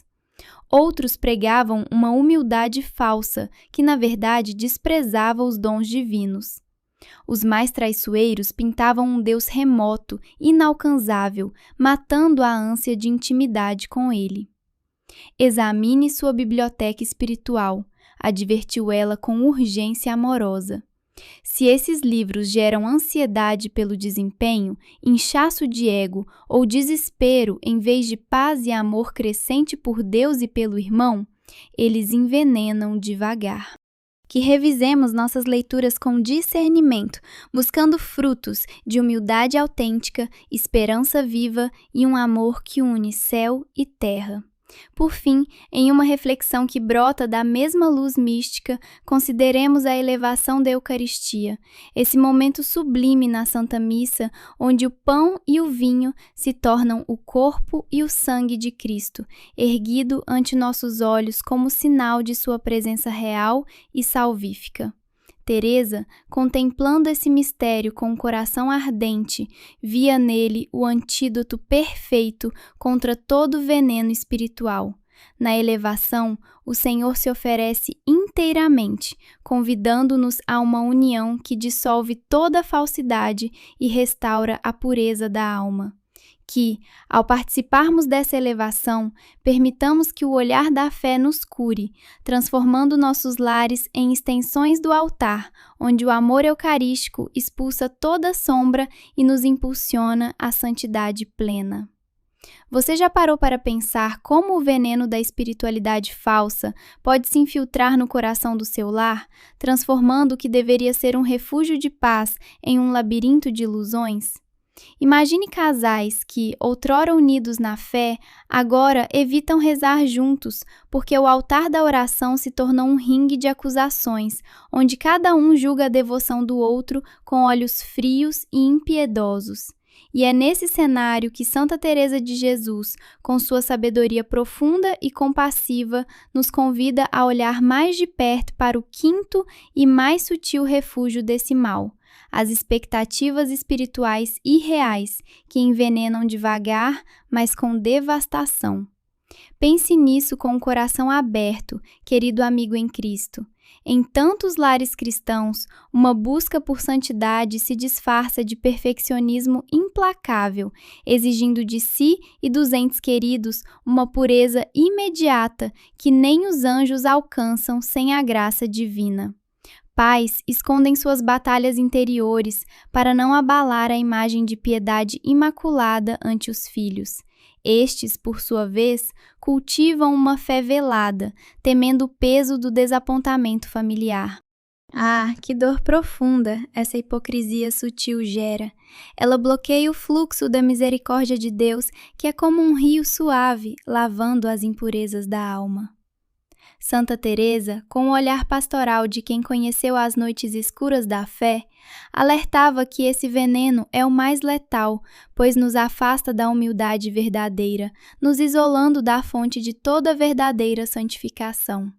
Outros pregavam uma humildade falsa, que na verdade desprezava os dons divinos. Os mais traiçoeiros pintavam um Deus remoto, inalcançável, matando a ânsia de intimidade com ele. Examine sua biblioteca espiritual, advertiu ela com urgência amorosa. Se esses livros geram ansiedade pelo desempenho, inchaço de ego ou desespero em vez de paz e amor crescente por Deus e pelo irmão, eles envenenam devagar. Que revisemos nossas leituras com discernimento, buscando frutos de humildade autêntica, esperança viva e um amor que une céu e terra. Por fim, em uma reflexão que brota da mesma luz mística, consideremos a elevação da Eucaristia, esse momento sublime na Santa Missa, onde o pão e o vinho se tornam o corpo e o sangue de Cristo, erguido ante nossos olhos como sinal de sua presença real e salvífica. Teresa, contemplando esse mistério com um coração ardente, via nele o antídoto perfeito contra todo veneno espiritual. Na elevação, o Senhor se oferece inteiramente, convidando-nos a uma união que dissolve toda a falsidade e restaura a pureza da alma. Que, ao participarmos dessa elevação, permitamos que o olhar da fé nos cure, transformando nossos lares em extensões do altar, onde o amor eucarístico expulsa toda sombra e nos impulsiona à santidade plena. Você já parou para pensar como o veneno da espiritualidade falsa pode se infiltrar no coração do seu lar, transformando o que deveria ser um refúgio de paz em um labirinto de ilusões? Imagine casais que, outrora unidos na fé, agora evitam rezar juntos, porque o altar da oração se tornou um ringue de acusações, onde cada um julga a devoção do outro com olhos frios e impiedosos. E é nesse cenário que Santa Teresa de Jesus, com sua sabedoria profunda e compassiva, nos convida a olhar mais de perto para o quinto e mais sutil refúgio desse mal: as expectativas espirituais irreais que envenenam devagar, mas com devastação. Pense nisso com o coração aberto, querido amigo em Cristo. Em tantos lares cristãos, uma busca por santidade se disfarça de perfeccionismo implacável, exigindo de si e dos entes queridos uma pureza imediata que nem os anjos alcançam sem a graça divina. Pais escondem suas batalhas interiores para não abalar a imagem de piedade imaculada ante os filhos. Estes, por sua vez, cultivam uma fé velada, temendo o peso do desapontamento familiar. Ah, que dor profunda essa hipocrisia sutil gera! Ela bloqueia o fluxo da misericórdia de Deus, que é como um rio suave, lavando as impurezas da alma. Santa Teresa, com o olhar pastoral de quem conheceu as noites escuras da fé, alertava que esse veneno é o mais letal, pois nos afasta da humildade verdadeira, nos isolando da fonte de toda verdadeira santificação.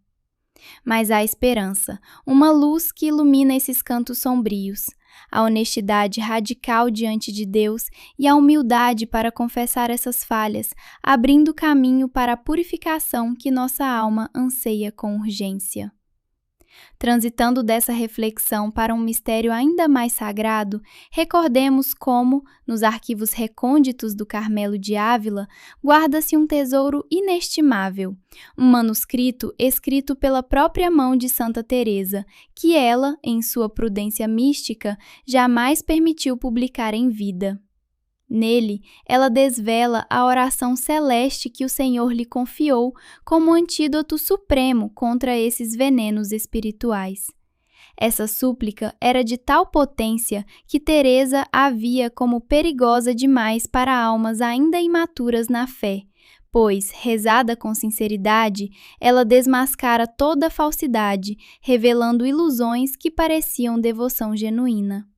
Mas há esperança, uma luz que ilumina esses cantos sombrios, a honestidade radical diante de Deus e a humildade para confessar essas falhas, abrindo caminho para a purificação que nossa alma anseia com urgência. Transitando dessa reflexão para um mistério ainda mais sagrado, recordemos como, nos arquivos recônditos do Carmelo de Ávila, guarda-se um tesouro inestimável, um manuscrito escrito pela própria mão de Santa Teresa, que ela, em sua prudência mística, jamais permitiu publicar em vida. Nele, ela desvela a oração celeste que o Senhor lhe confiou como antídoto supremo contra esses venenos espirituais. Essa súplica era de tal potência que Teresa a via como perigosa demais para almas ainda imaturas na fé, pois, rezada com sinceridade, ela desmascara toda falsidade, revelando ilusões que pareciam devoção genuína.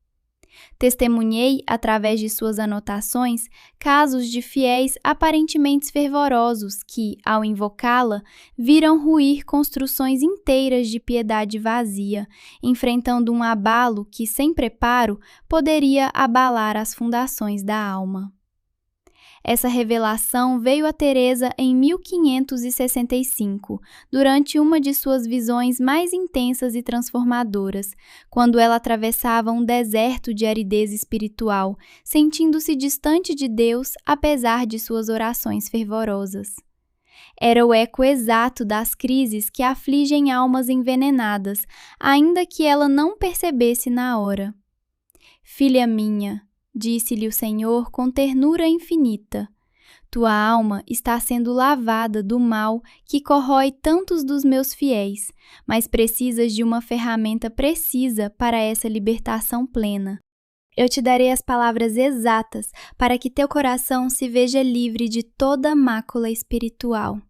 Testemunhei, através de suas anotações, casos de fiéis aparentemente fervorosos que, ao invocá-la, viram ruir construções inteiras de piedade vazia, enfrentando um abalo que, sem preparo, poderia abalar as fundações da alma. Essa revelação veio a Teresa em 1565, durante uma de suas visões mais intensas e transformadoras, quando ela atravessava um deserto de aridez espiritual, sentindo-se distante de Deus apesar de suas orações fervorosas. Era o eco exato das crises que afligem almas envenenadas, ainda que ela não percebesse na hora. Filha minha, disse-lhe o Senhor com ternura infinita, tua alma está sendo lavada do mal que corrói tantos dos meus fiéis, mas precisas de uma ferramenta precisa para essa libertação plena. Eu te darei as palavras exatas para que teu coração se veja livre de toda mácula espiritual.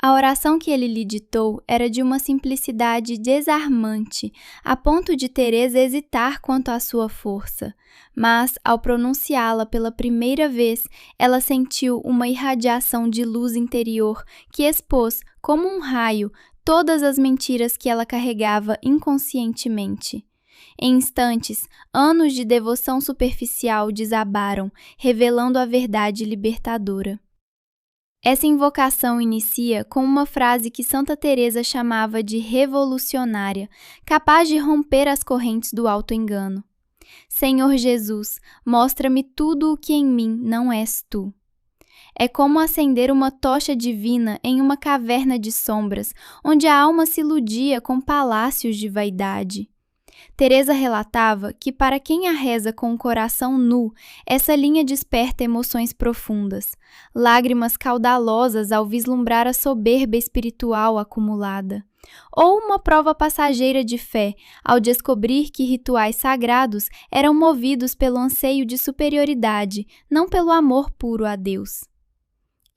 A oração que ele lhe ditou era de uma simplicidade desarmante, a ponto de Teresa hesitar quanto à sua força, mas, ao pronunciá-la pela primeira vez, ela sentiu uma irradiação de luz interior que expôs, como um raio, todas as mentiras que ela carregava inconscientemente. Em instantes, anos de devoção superficial desabaram, revelando a verdade libertadora. Essa invocação inicia com uma frase que Santa Teresa chamava de revolucionária, capaz de romper as correntes do auto-engano. Senhor Jesus, mostra-me tudo o que em mim não és tu. É como acender uma tocha divina em uma caverna de sombras, onde a alma se iludia com palácios de vaidade. Teresa relatava que para quem a reza com o coração nu, essa linha desperta emoções profundas, lágrimas caudalosas ao vislumbrar a soberba espiritual acumulada, ou uma prova passageira de fé ao descobrir que rituais sagrados eram movidos pelo anseio de superioridade, não pelo amor puro a Deus.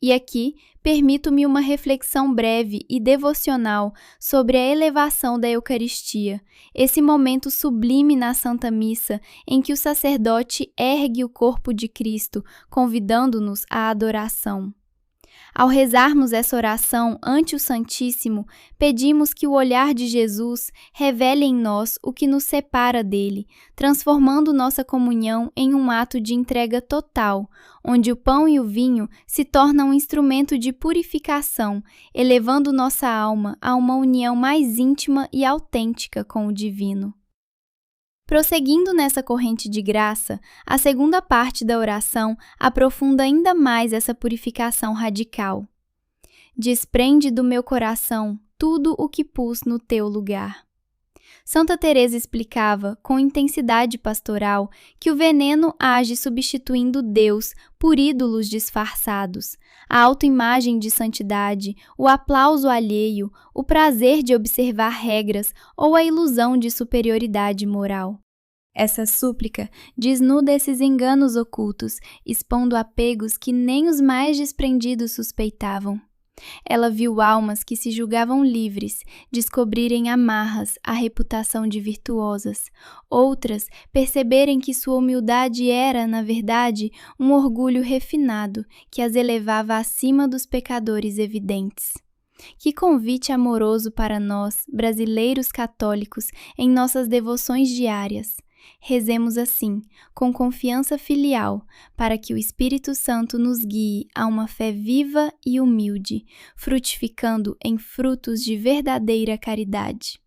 E aqui, permito-me uma reflexão breve e devocional sobre a elevação da Eucaristia, esse momento sublime na Santa Missa em que o sacerdote ergue o corpo de Cristo, convidando-nos à adoração. Ao rezarmos essa oração ante o Santíssimo, pedimos que o olhar de Jesus revele em nós o que nos separa dele, transformando nossa comunhão em um ato de entrega total, onde o pão e o vinho se tornam um instrumento de purificação, elevando nossa alma a uma união mais íntima e autêntica com o divino. Prosseguindo nessa corrente de graça, a segunda parte da oração aprofunda ainda mais essa purificação radical. Desprende do meu coração tudo o que pus no teu lugar. Santa Teresa explicava, com intensidade pastoral, que o veneno age substituindo Deus por ídolos disfarçados, a autoimagem de santidade, o aplauso alheio, o prazer de observar regras ou a ilusão de superioridade moral. Essa súplica desnuda esses enganos ocultos, expondo apegos que nem os mais desprendidos suspeitavam. Ela viu almas que se julgavam livres descobrirem amarras à reputação de virtuosas, outras perceberem que sua humildade era, na verdade, um orgulho refinado que as elevava acima dos pecadores evidentes. Que convite amoroso para nós, brasileiros católicos, em nossas devoções diárias. Rezemos assim, com confiança filial, para que o Espírito Santo nos guie a uma fé viva e humilde, frutificando em frutos de verdadeira caridade.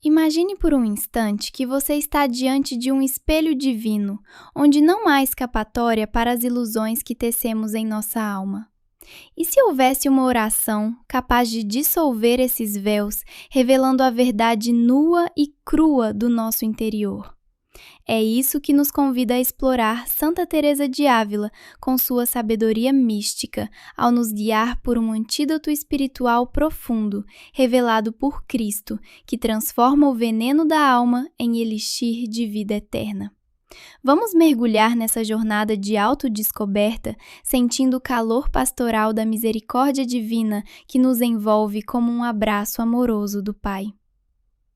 Imagine por um instante que você está diante de um espelho divino, onde não há escapatória para as ilusões que tecemos em nossa alma. E se houvesse uma oração capaz de dissolver esses véus, revelando a verdade nua e crua do nosso interior? É isso que nos convida a explorar Santa Teresa de Ávila com sua sabedoria mística, ao nos guiar por um antídoto espiritual profundo, revelado por Cristo, que transforma o veneno da alma em elixir de vida eterna. Vamos mergulhar nessa jornada de autodescoberta, sentindo o calor pastoral da misericórdia divina que nos envolve como um abraço amoroso do Pai.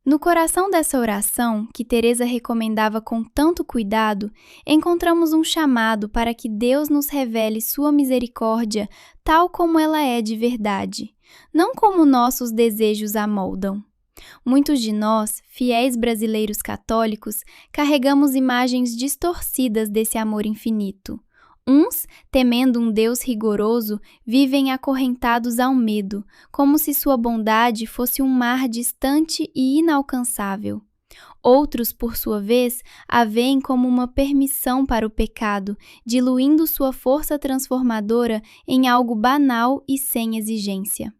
No coração dessa oração, que Teresa recomendava com tanto cuidado, encontramos um chamado para que Deus nos revele sua misericórdia tal como ela é de verdade, não como nossos desejos a moldam. Muitos de nós, fiéis brasileiros católicos, carregamos imagens distorcidas desse amor infinito. Uns, temendo um Deus rigoroso, vivem acorrentados ao medo, como se sua bondade fosse um mar distante e inalcançável. Outros, por sua vez, a veem como uma permissão para o pecado, diluindo sua força transformadora em algo banal e sem exigência.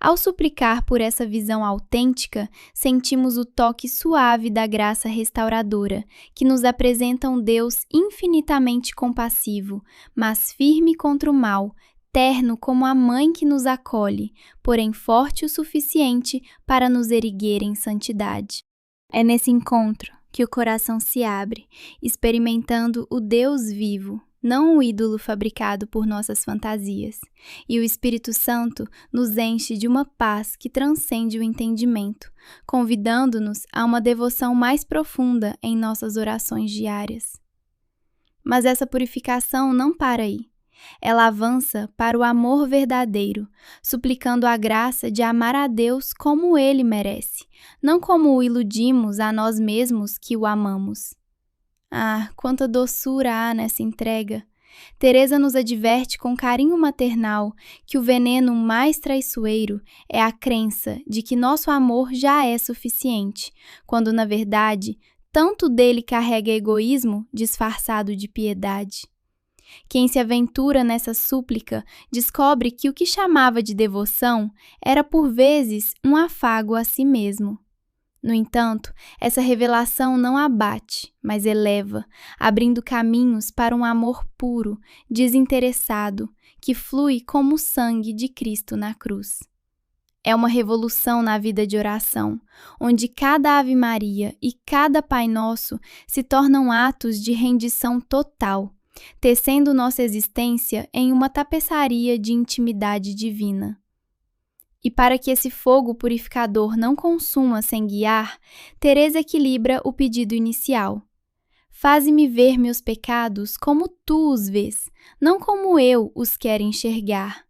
Ao suplicar por essa visão autêntica, sentimos o toque suave da graça restauradora, que nos apresenta um Deus infinitamente compassivo, mas firme contra o mal, terno como a mãe que nos acolhe, porém forte o suficiente para nos erguer em santidade. É nesse encontro que o coração se abre, experimentando o Deus vivo, não o ídolo fabricado por nossas fantasias, e o Espírito Santo nos enche de uma paz que transcende o entendimento, convidando-nos a uma devoção mais profunda em nossas orações diárias. Mas essa purificação não para aí. Ela avança para o amor verdadeiro, suplicando a graça de amar a Deus como Ele merece, não como o iludimos a nós mesmos que o amamos. Ah, quanta doçura há nessa entrega! Teresa nos adverte com carinho maternal que o veneno mais traiçoeiro é a crença de que nosso amor já é suficiente, quando, na verdade, tanto dele carrega egoísmo disfarçado de piedade. Quem se aventura nessa súplica descobre que o que chamava de devoção era, por vezes, um afago a si mesmo. No entanto, essa revelação não abate, mas eleva, abrindo caminhos para um amor puro, desinteressado, que flui como o sangue de Cristo na cruz. É uma revolução na vida de oração, onde cada Ave Maria e cada Pai Nosso se tornam atos de rendição total, tecendo nossa existência em uma tapeçaria de intimidade divina. E para que esse fogo purificador não consuma sem guiar, Teresa equilibra o pedido inicial. Faze-me ver meus pecados como tu os vês, não como eu os quero enxergar.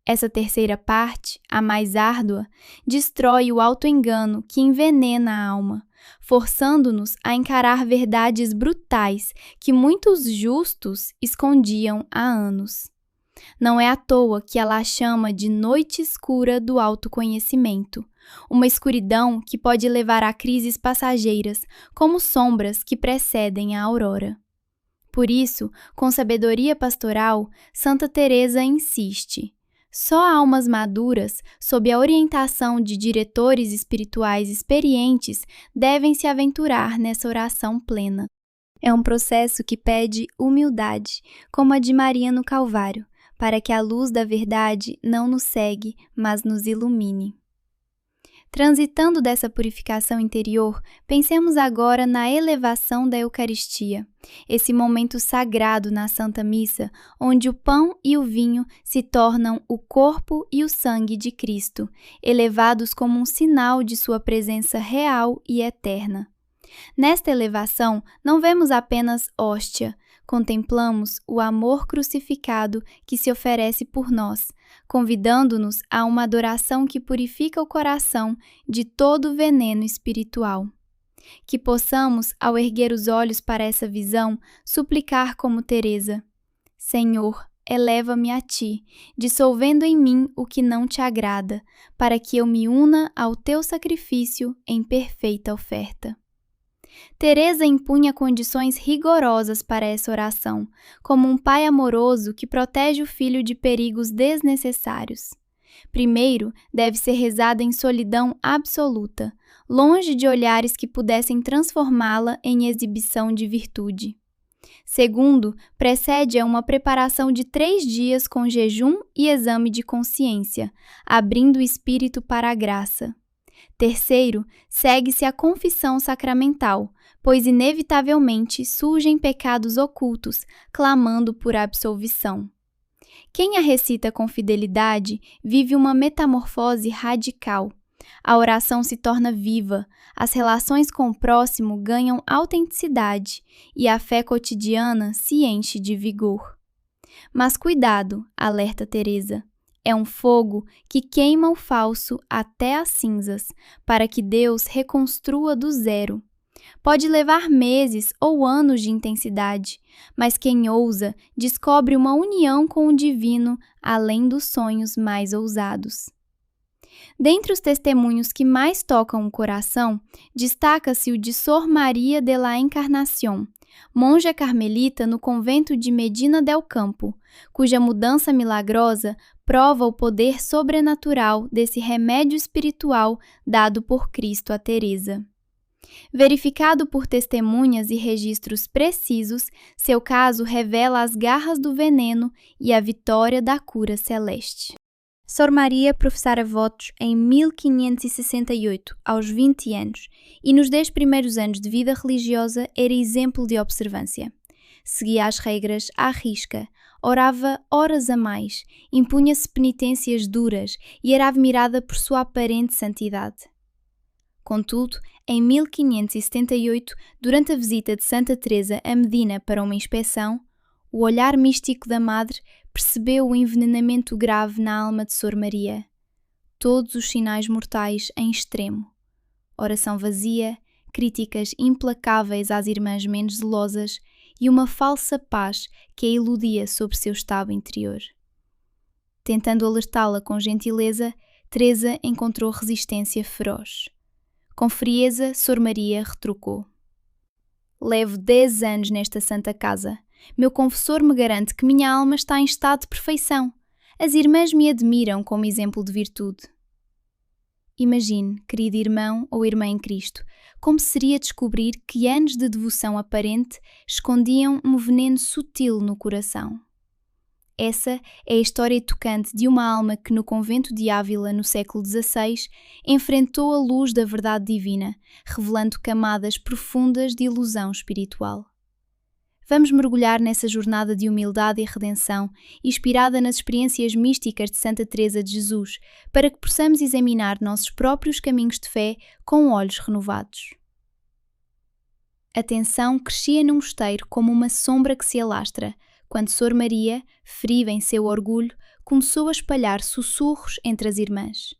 Essa terceira parte, a mais árdua, destrói o auto-engano que envenena a alma, forçando-nos a encarar verdades brutais que muitos justos escondiam há anos. Não é à toa que ela a chama de noite escura do autoconhecimento, uma escuridão que pode levar a crises passageiras, como sombras que precedem a aurora. Por isso, com sabedoria pastoral, Santa Teresa insiste: só almas maduras, sob a orientação de diretores espirituais experientes, devem se aventurar nessa oração plena. É um processo que pede humildade, como a de Maria no Calvário, para que a luz da verdade não nos cegue, mas nos ilumine. Transitando dessa purificação interior, pensemos agora na elevação da Eucaristia, esse momento sagrado na Santa Missa, onde o pão e o vinho se tornam o corpo e o sangue de Cristo, elevados como um sinal de sua presença real e eterna. Nesta elevação, não vemos apenas hóstia, contemplamos o amor crucificado que se oferece por nós, convidando-nos a uma adoração que purifica o coração de todo o veneno espiritual. Que possamos, ao erguer os olhos para essa visão, suplicar como Teresa: Senhor, eleva-me a Ti, dissolvendo em mim o que não Te agrada, para que eu me una ao Teu sacrifício em perfeita oferta. Teresa impunha condições rigorosas para essa oração, como um pai amoroso que protege o filho de perigos desnecessários. Primeiro, deve ser rezada em solidão absoluta, longe de olhares que pudessem transformá-la em exibição de virtude. Segundo, precede a uma preparação de 3 dias com jejum e exame de consciência, abrindo o espírito para a graça. Terceiro, segue-se a confissão sacramental, pois inevitavelmente surgem pecados ocultos, clamando por absolvição. Quem a recita com fidelidade vive uma metamorfose radical. A oração se torna viva, as relações com o próximo ganham autenticidade e a fé cotidiana se enche de vigor. Mas cuidado, alerta Teresa. É um fogo que queima o falso até as cinzas, para que Deus reconstrua do zero. Pode levar meses ou anos de intensidade, mas quem ousa descobre uma união com o divino além dos sonhos mais ousados. Dentre os testemunhos que mais tocam o coração, destaca-se o de Sor Maria de la Encarnación, monja carmelita no convento de Medina del Campo, cuja mudança milagrosa prova o poder sobrenatural desse remédio espiritual dado por Cristo a Teresa. Verificado por testemunhas e registros precisos, seu caso revela as garras do veneno e a vitória da cura celeste. Sor Maria professara votos em 1568, aos 20 anos, e nos 10 primeiros anos de vida religiosa era exemplo de observância. Seguia as regras à risca, orava horas a mais, impunha-se penitências duras e era admirada por sua aparente santidade. Contudo, em 1578, durante a visita de Santa Teresa a Medina para uma inspeção, o olhar místico da Madre percebeu o envenenamento grave na alma de Sor Maria. Todos os sinais mortais em extremo. Oração vazia, críticas implacáveis às irmãs menos zelosas e uma falsa paz que a iludia sobre seu estado interior. Tentando alertá-la com gentileza, Teresa encontrou resistência feroz. Com frieza, Sor Maria retrucou: Levo 10 anos nesta santa casa. Meu confessor me garante que minha alma está em estado de perfeição. As irmãs me admiram como exemplo de virtude. Imagine, querido irmão ou irmã em Cristo, como seria descobrir que anos de devoção aparente escondiam um veneno sutil no coração. Essa é a história tocante de uma alma que no convento de Ávila, no século XVI, enfrentou a luz da verdade divina, revelando camadas profundas de ilusão espiritual. Vamos mergulhar nessa jornada de humildade e redenção, inspirada nas experiências místicas de Santa Teresa de Jesus, para que possamos examinar nossos próprios caminhos de fé com olhos renovados. A tensão crescia no mosteiro como uma sombra que se alastra, quando Sor Maria, ferida em seu orgulho, começou a espalhar sussurros entre as irmãs.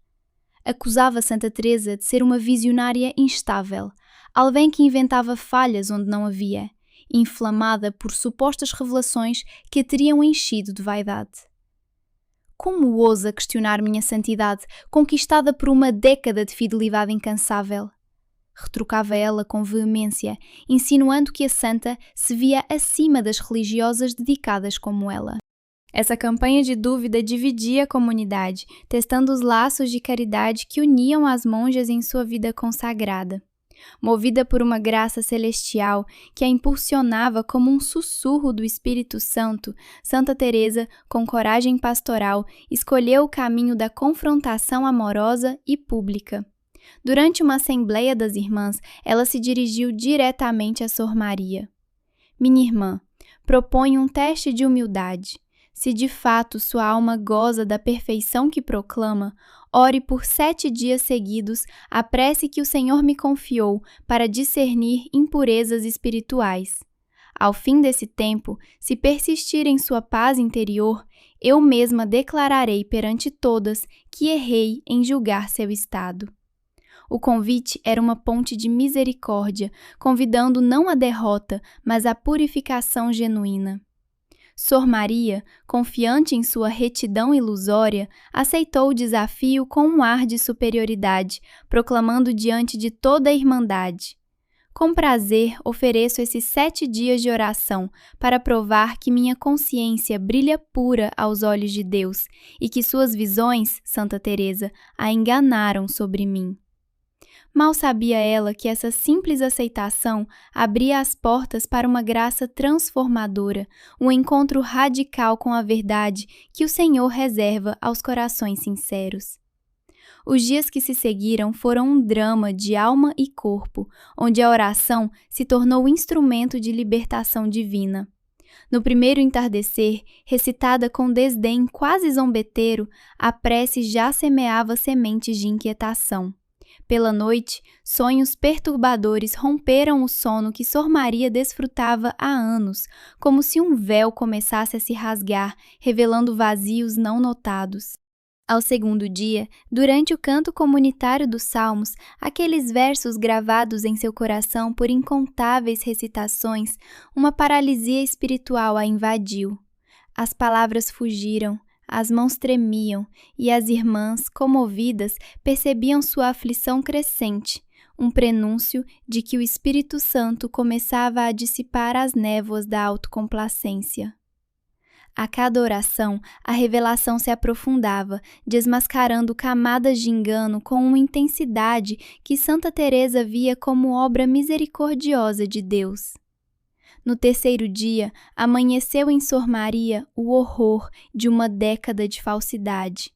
Acusava Santa Teresa de ser uma visionária instável, alguém que inventava falhas onde não havia, inflamada por supostas revelações que a teriam enchido de vaidade. Como ousa questionar minha santidade, conquistada por uma década de fidelidade incansável? Retrucava ela com veemência, insinuando que a santa se via acima das religiosas dedicadas como ela. Essa campanha de dúvida dividia a comunidade, testando os laços de caridade que uniam as monjas em sua vida consagrada. Movida por uma graça celestial que a impulsionava como um sussurro do Espírito Santo, Santa Teresa, com coragem pastoral, escolheu o caminho da confrontação amorosa e pública. Durante uma assembleia das irmãs, ela se dirigiu diretamente a Sor Maria. Minha irmã, proponho um teste de humildade. Se de fato sua alma goza da perfeição que proclama, ore por 7 dias seguidos a prece que o Senhor me confiou para discernir impurezas espirituais. Ao fim desse tempo, se persistir em sua paz interior, eu mesma declararei perante todas que errei em julgar seu estado. O convite era uma ponte de misericórdia, convidando não a derrota, mas a purificação genuína. Sor Maria, confiante em sua retidão ilusória, aceitou o desafio com um ar de superioridade, proclamando diante de toda a Irmandade: com prazer ofereço esses 7 dias de oração para provar que minha consciência brilha pura aos olhos de Deus e que suas visões, Santa Teresa, a enganaram sobre mim. Mal sabia ela que essa simples aceitação abria as portas para uma graça transformadora, um encontro radical com a verdade que o Senhor reserva aos corações sinceros. Os dias que se seguiram foram um drama de alma e corpo, onde a oração se tornou instrumento de libertação divina. No primeiro entardecer, recitada com desdém quase zombeteiro, a prece já semeava sementes de inquietação. Pela noite, sonhos perturbadores romperam o sono que Sor Maria desfrutava há anos, como se um véu começasse a se rasgar, revelando vazios não notados. Ao segundo dia, durante o canto comunitário dos Salmos, aqueles versos gravados em seu coração por incontáveis recitações, uma paralisia espiritual a invadiu. As palavras fugiram, as mãos tremiam, e as irmãs, comovidas, percebiam sua aflição crescente, um prenúncio de que o Espírito Santo começava a dissipar as névoas da autocomplacência. A cada oração, a revelação se aprofundava, desmascarando camadas de engano com uma intensidade que Santa Teresa via como obra misericordiosa de Deus. No terceiro dia, amanheceu em Sor Maria o horror de uma década de falsidade.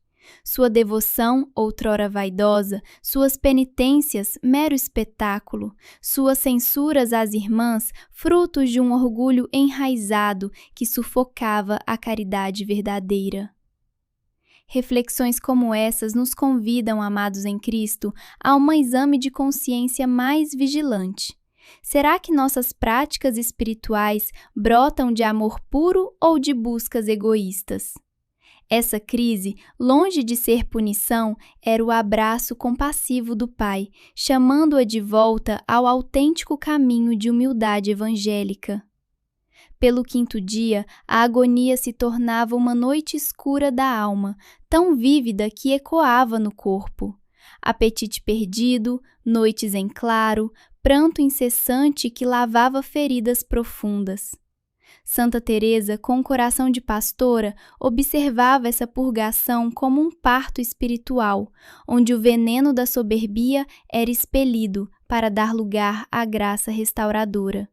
Sua devoção, outrora vaidosa, suas penitências, mero espetáculo, suas censuras às irmãs, frutos de um orgulho enraizado que sufocava a caridade verdadeira. Reflexões como essas nos convidam, amados em Cristo, a um exame de consciência mais vigilante. Será que nossas práticas espirituais brotam de amor puro ou de buscas egoístas? Essa crise, longe de ser punição, era o abraço compassivo do Pai, chamando-a de volta ao autêntico caminho de humildade evangélica. Pelo quinto dia, a agonia se tornava uma noite escura da alma, tão vívida que ecoava no corpo. Apetite perdido, noites em claro, pranto incessante que lavava feridas profundas. Santa Teresa, com o coração de pastora, observava essa purgação como um parto espiritual, onde o veneno da soberbia era expelido para dar lugar à graça restauradora.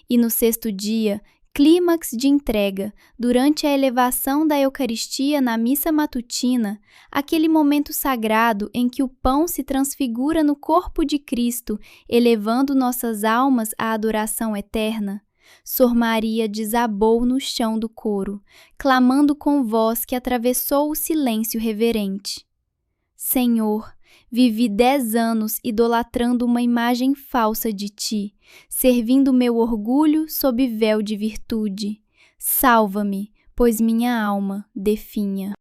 E no sexto dia, clímax de entrega, durante a elevação da Eucaristia na missa matutina, aquele momento sagrado em que o pão se transfigura no corpo de Cristo, elevando nossas almas à adoração eterna, Sor Maria desabou no chão do coro, clamando com voz que atravessou o silêncio reverente: Senhor, vivi 10 anos idolatrando uma imagem falsa de ti, servindo meu orgulho sob véu de virtude. Salva-me, pois minha alma definha.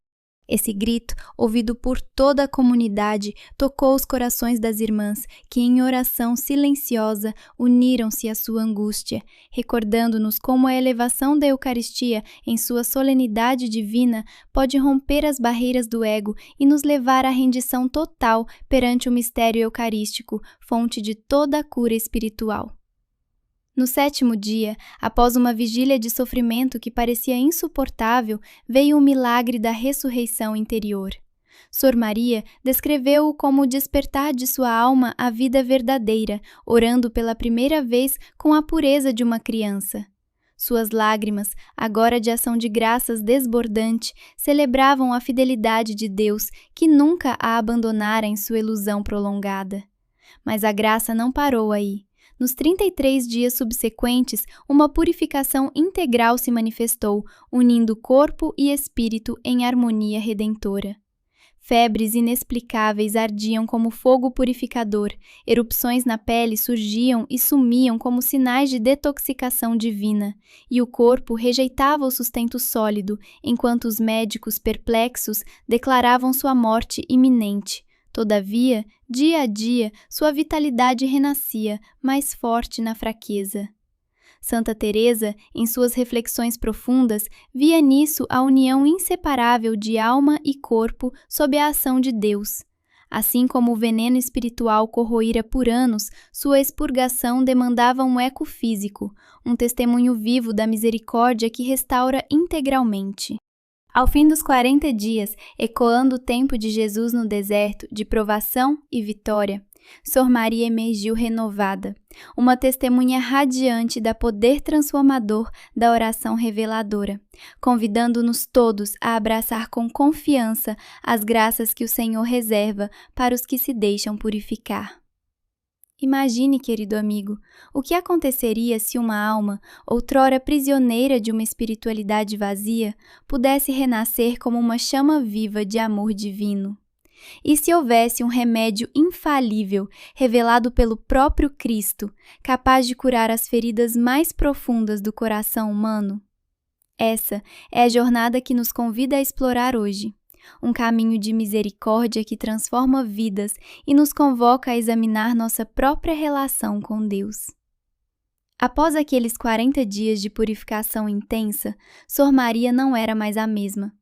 Esse grito, ouvido por toda a comunidade, tocou os corações das irmãs, que em oração silenciosa uniram-se à sua angústia, recordando-nos como a elevação da Eucaristia, em sua solenidade divina, pode romper as barreiras do ego e nos levar à rendição total perante o mistério eucarístico, fonte de toda a cura espiritual. No 7º dia, após uma vigília de sofrimento que parecia insuportável, veio o milagre da ressurreição interior. Sor Maria descreveu-o como o despertar de sua alma à vida verdadeira, orando pela primeira vez com a pureza de uma criança. Suas lágrimas, agora de ação de graças desbordante, celebravam a fidelidade de Deus que nunca a abandonara em sua ilusão prolongada. Mas a graça não parou aí. Nos 33 dias subsequentes, uma purificação integral se manifestou, unindo corpo e espírito em harmonia redentora. Febres inexplicáveis ardiam como fogo purificador, erupções na pele surgiam e sumiam como sinais de detoxicação divina, e o corpo rejeitava o sustento sólido, enquanto os médicos perplexos declaravam sua morte iminente. Todavia, dia a dia, sua vitalidade renascia, mais forte na fraqueza. Santa Teresa, em suas reflexões profundas, via nisso a união inseparável de alma e corpo sob a ação de Deus. Assim como o veneno espiritual corroíra por anos, sua expurgação demandava um eco físico, um testemunho vivo da misericórdia que restaura integralmente. Ao fim dos 40 dias, ecoando o tempo de Jesus no deserto, de provação e vitória, Sor Maria emergiu renovada, uma testemunha radiante da poder transformador da oração reveladora, convidando-nos todos a abraçar com confiança as graças que o Senhor reserva para os que se deixam purificar. Imagine, querido amigo, o que aconteceria se uma alma, outrora prisioneira de uma espiritualidade vazia, pudesse renascer como uma chama viva de amor divino. E se houvesse um remédio infalível, revelado pelo próprio Cristo, capaz de curar as feridas mais profundas do coração humano? Essa é a jornada que nos convida a explorar hoje. Um caminho de misericórdia que transforma vidas e nos convoca a examinar nossa própria relação com Deus. Após aqueles 40 dias de purificação intensa, Sor Maria não era mais a mesma.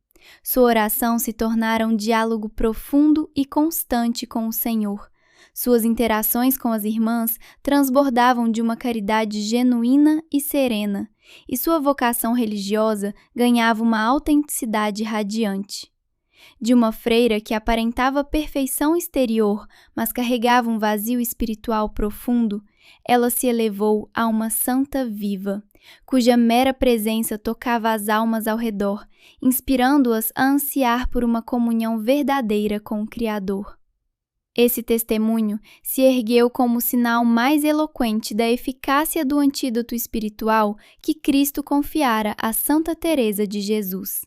Sua oração se tornara um diálogo profundo e constante com o Senhor. Suas interações com as irmãs transbordavam de uma caridade genuína e serena, e sua vocação religiosa ganhava uma autenticidade radiante. De uma freira que aparentava perfeição exterior, mas carregava um vazio espiritual profundo, ela se elevou a uma santa viva, cuja mera presença tocava as almas ao redor, inspirando-as a ansiar por uma comunhão verdadeira com o Criador. Esse testemunho se ergueu como o sinal mais eloquente da eficácia do antídoto espiritual que Cristo confiara a Santa Teresa de Jesus.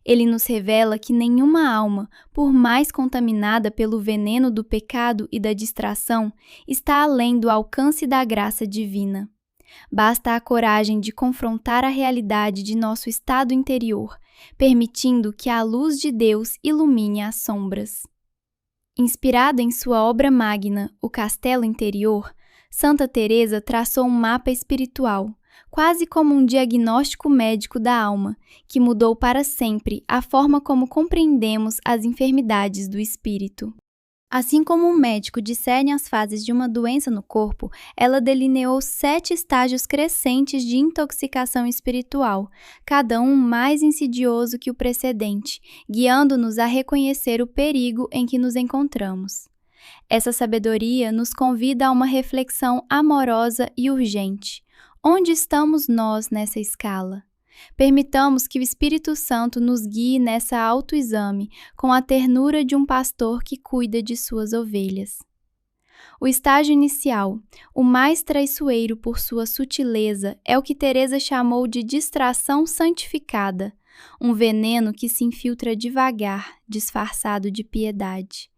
Ele nos revela que nenhuma alma, por mais contaminada pelo veneno do pecado e da distração, está além do alcance da graça divina. Basta a coragem de confrontar a realidade de nosso estado interior, permitindo que a luz de Deus ilumine as sombras. Inspirada em sua obra magna, O Castelo Interior, Santa Teresa traçou um mapa espiritual, quase como um diagnóstico médico da alma, que mudou para sempre a forma como compreendemos as enfermidades do espírito. Assim como um médico discerne as fases de uma doença no corpo, ela delineou 7 estágios crescentes de intoxicação espiritual, cada um mais insidioso que o precedente, guiando-nos a reconhecer o perigo em que nos encontramos. Essa sabedoria nos convida a uma reflexão amorosa e urgente. Onde estamos nós nessa escala? Permitamos que o Espírito Santo nos guie nessa autoexame com a ternura de um pastor que cuida de suas ovelhas. O estágio inicial, o mais traiçoeiro por sua sutileza, é o que Teresa chamou de distração santificada, um veneno que se infiltra devagar, disfarçado de piedade.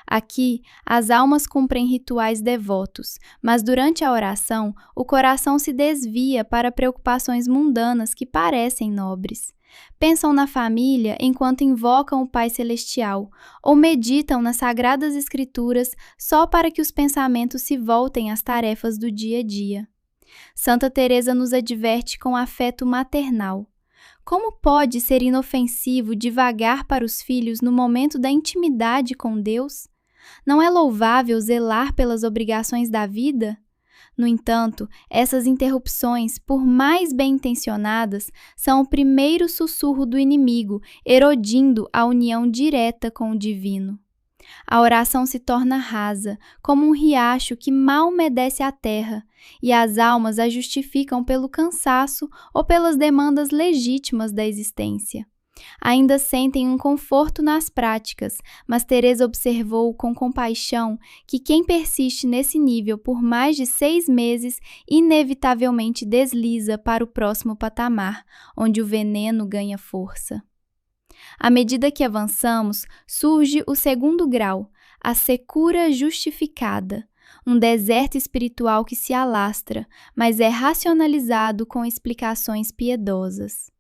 Aqui, as almas cumprem rituais devotos, mas durante a oração, o coração se desvia para preocupações mundanas que parecem nobres. Pensam na família enquanto invocam o Pai Celestial, ou meditam nas Sagradas Escrituras só para que os pensamentos se voltem às tarefas do dia a dia. Santa Teresa nos adverte com afeto maternal. Como pode ser inofensivo divagar para os filhos no momento da intimidade com Deus? Não é louvável zelar pelas obrigações da vida? No entanto, essas interrupções, por mais bem-intencionadas, são o primeiro sussurro do inimigo, erodindo a união direta com o divino. A oração se torna rasa, como um riacho que mal umedece a terra, e as almas a justificam pelo cansaço ou pelas demandas legítimas da existência. Ainda sentem um conforto nas práticas, mas Teresa observou com compaixão que quem persiste nesse nível por mais de 6 meses inevitavelmente desliza para o próximo patamar, onde o veneno ganha força. À medida que avançamos, surge o segundo grau, a secura justificada, um deserto espiritual que se alastra, mas é racionalizado com explicações piedosas.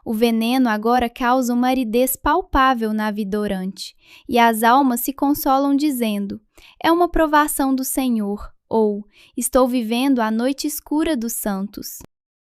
O veneno agora causa uma aridez palpável na vida orante, e as almas se consolam dizendo: é uma provação do Senhor, ou estou vivendo a noite escura dos santos.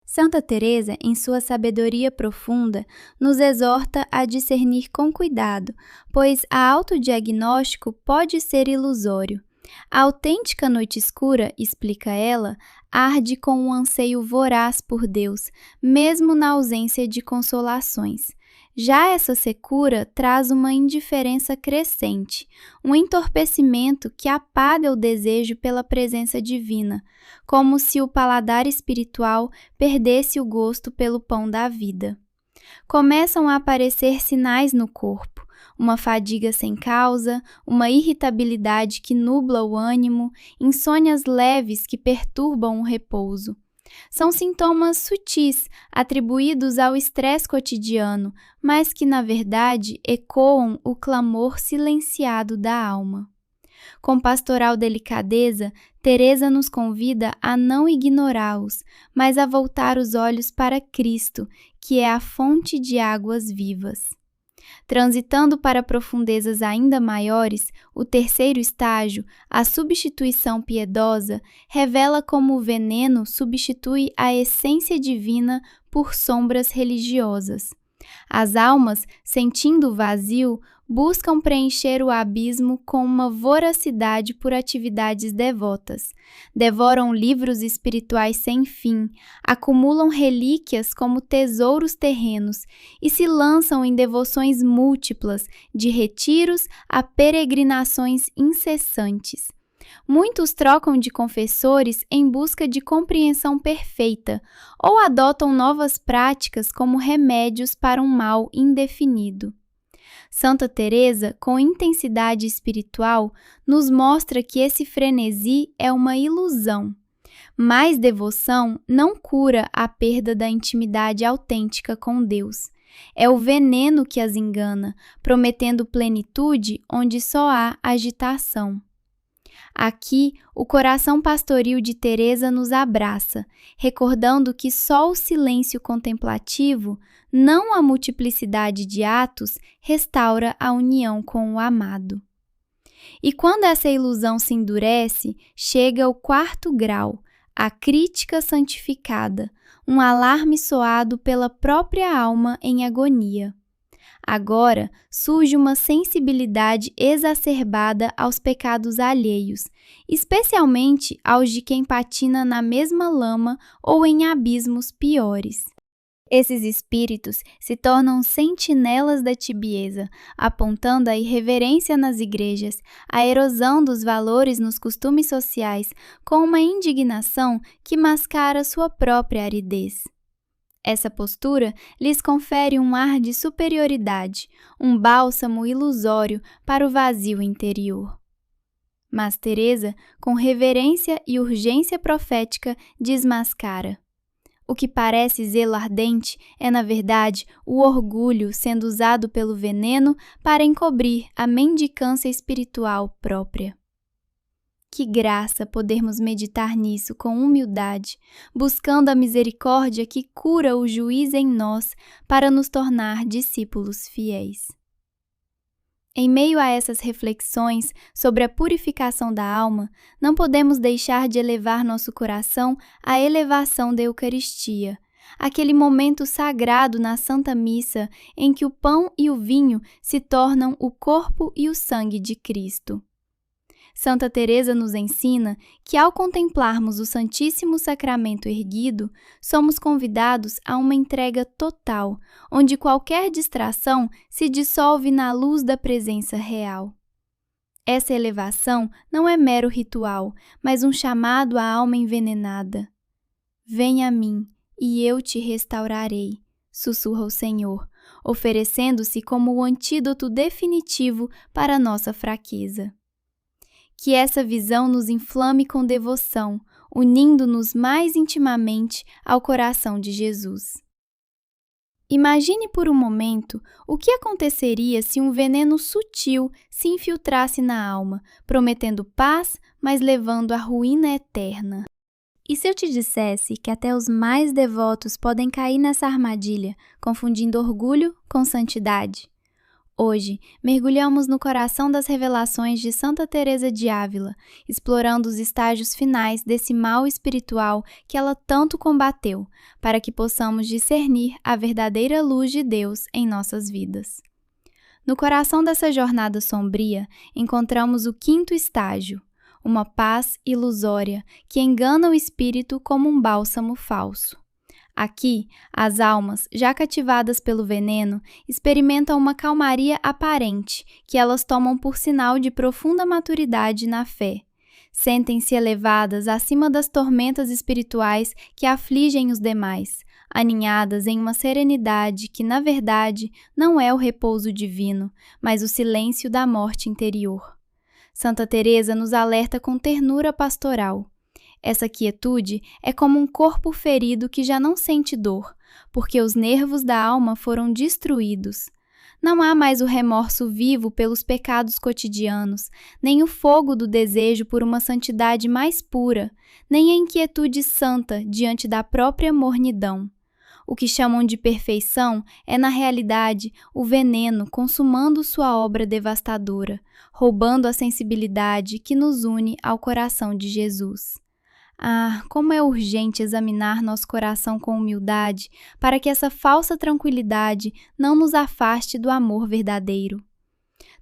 Santa Teresa, em sua sabedoria profunda, nos exorta a discernir com cuidado, pois a autodiagnóstico pode ser ilusório. A autêntica noite escura, explica ela, arde com um anseio voraz por Deus, mesmo na ausência de consolações. Já essa secura traz uma indiferença crescente, um entorpecimento que apaga o desejo pela presença divina, como se o paladar espiritual perdesse o gosto pelo pão da vida. Começam a aparecer sinais no corpo, uma fadiga sem causa, uma irritabilidade que nubla o ânimo, insônias leves que perturbam o repouso. São sintomas sutis, atribuídos ao estresse cotidiano, mas que, na verdade, ecoam o clamor silenciado da alma. Com pastoral delicadeza, Teresa nos convida a não ignorá-los, mas a voltar os olhos para Cristo, que é a fonte de águas vivas. Transitando para profundezas ainda maiores, o terceiro estágio, a substituição piedosa, revela como o veneno substitui a essência divina por sombras religiosas. As almas, sentindo o vazio, buscam preencher o abismo com uma voracidade por atividades devotas. Devoram livros espirituais sem fim, acumulam relíquias como tesouros terrenos e se lançam em devoções múltiplas, de retiros a peregrinações incessantes. Muitos trocam de confessores em busca de compreensão perfeita ou adotam novas práticas como remédios para um mal indefinido. Santa Teresa, com intensidade espiritual, nos mostra que esse frenesi é uma ilusão. Mais devoção não cura a perda da intimidade autêntica com Deus. É o veneno que as engana, prometendo plenitude onde só há agitação. Aqui, o coração pastoril de Teresa nos abraça, recordando que só o silêncio contemplativo, não a multiplicidade de atos, restaura a união com o amado. E quando essa ilusão se endurece, chega o quarto grau, a crítica santificada, um alarme soado pela própria alma em agonia. Agora surge uma sensibilidade exacerbada aos pecados alheios, especialmente aos de quem patina na mesma lama ou em abismos piores. Esses espíritos se tornam sentinelas da tibieza, apontando a irreverência nas igrejas, a erosão dos valores nos costumes sociais, com uma indignação que mascara sua própria aridez. Essa postura lhes confere um ar de superioridade, um bálsamo ilusório para o vazio interior. Mas Teresa, com reverência e urgência profética, desmascara. O que parece zelo ardente é, na verdade, o orgulho sendo usado pelo veneno para encobrir a mendicância espiritual própria. Que graça podermos meditar nisso com humildade, buscando a misericórdia que cura o juiz em nós para nos tornar discípulos fiéis. Em meio a essas reflexões sobre a purificação da alma, não podemos deixar de elevar nosso coração à elevação da Eucaristia, aquele momento sagrado na Santa Missa em que o pão e o vinho se tornam o corpo e o sangue de Cristo. Santa Teresa nos ensina que, ao contemplarmos o Santíssimo Sacramento erguido, somos convidados a uma entrega total, onde qualquer distração se dissolve na luz da presença real. Essa elevação não é mero ritual, mas um chamado à alma envenenada. Venha a mim, e eu te restaurarei, sussurra o Senhor, oferecendo-se como o antídoto definitivo para a nossa fraqueza. Que essa visão nos inflame com devoção, unindo-nos mais intimamente ao coração de Jesus. Imagine por um momento o que aconteceria se um veneno sutil se infiltrasse na alma, prometendo paz, mas levando à ruína eterna. E se eu te dissesse que até os mais devotos podem cair nessa armadilha, confundindo orgulho com santidade? Hoje, mergulhamos no coração das revelações de Santa Teresa de Ávila, explorando os estágios finais desse mal espiritual que ela tanto combateu, para que possamos discernir a verdadeira luz de Deus em nossas vidas. No coração dessa jornada sombria, encontramos o quinto estágio, uma paz ilusória que engana o espírito como um bálsamo falso. Aqui, as almas, já cativadas pelo veneno, experimentam uma calmaria aparente, que elas tomam por sinal de profunda maturidade na fé. Sentem-se elevadas acima das tormentas espirituais que afligem os demais, aninhadas em uma serenidade que, na verdade, não é o repouso divino, mas o silêncio da morte interior. Santa Teresa nos alerta com ternura pastoral. Essa quietude é como um corpo ferido que já não sente dor, porque os nervos da alma foram destruídos. Não há mais o remorso vivo pelos pecados cotidianos, nem o fogo do desejo por uma santidade mais pura, nem a inquietude santa diante da própria mornidão. O que chamam de perfeição é, na realidade, o veneno consumando sua obra devastadora, roubando a sensibilidade que nos une ao coração de Jesus. Ah, como é urgente examinar nosso coração com humildade para que essa falsa tranquilidade não nos afaste do amor verdadeiro.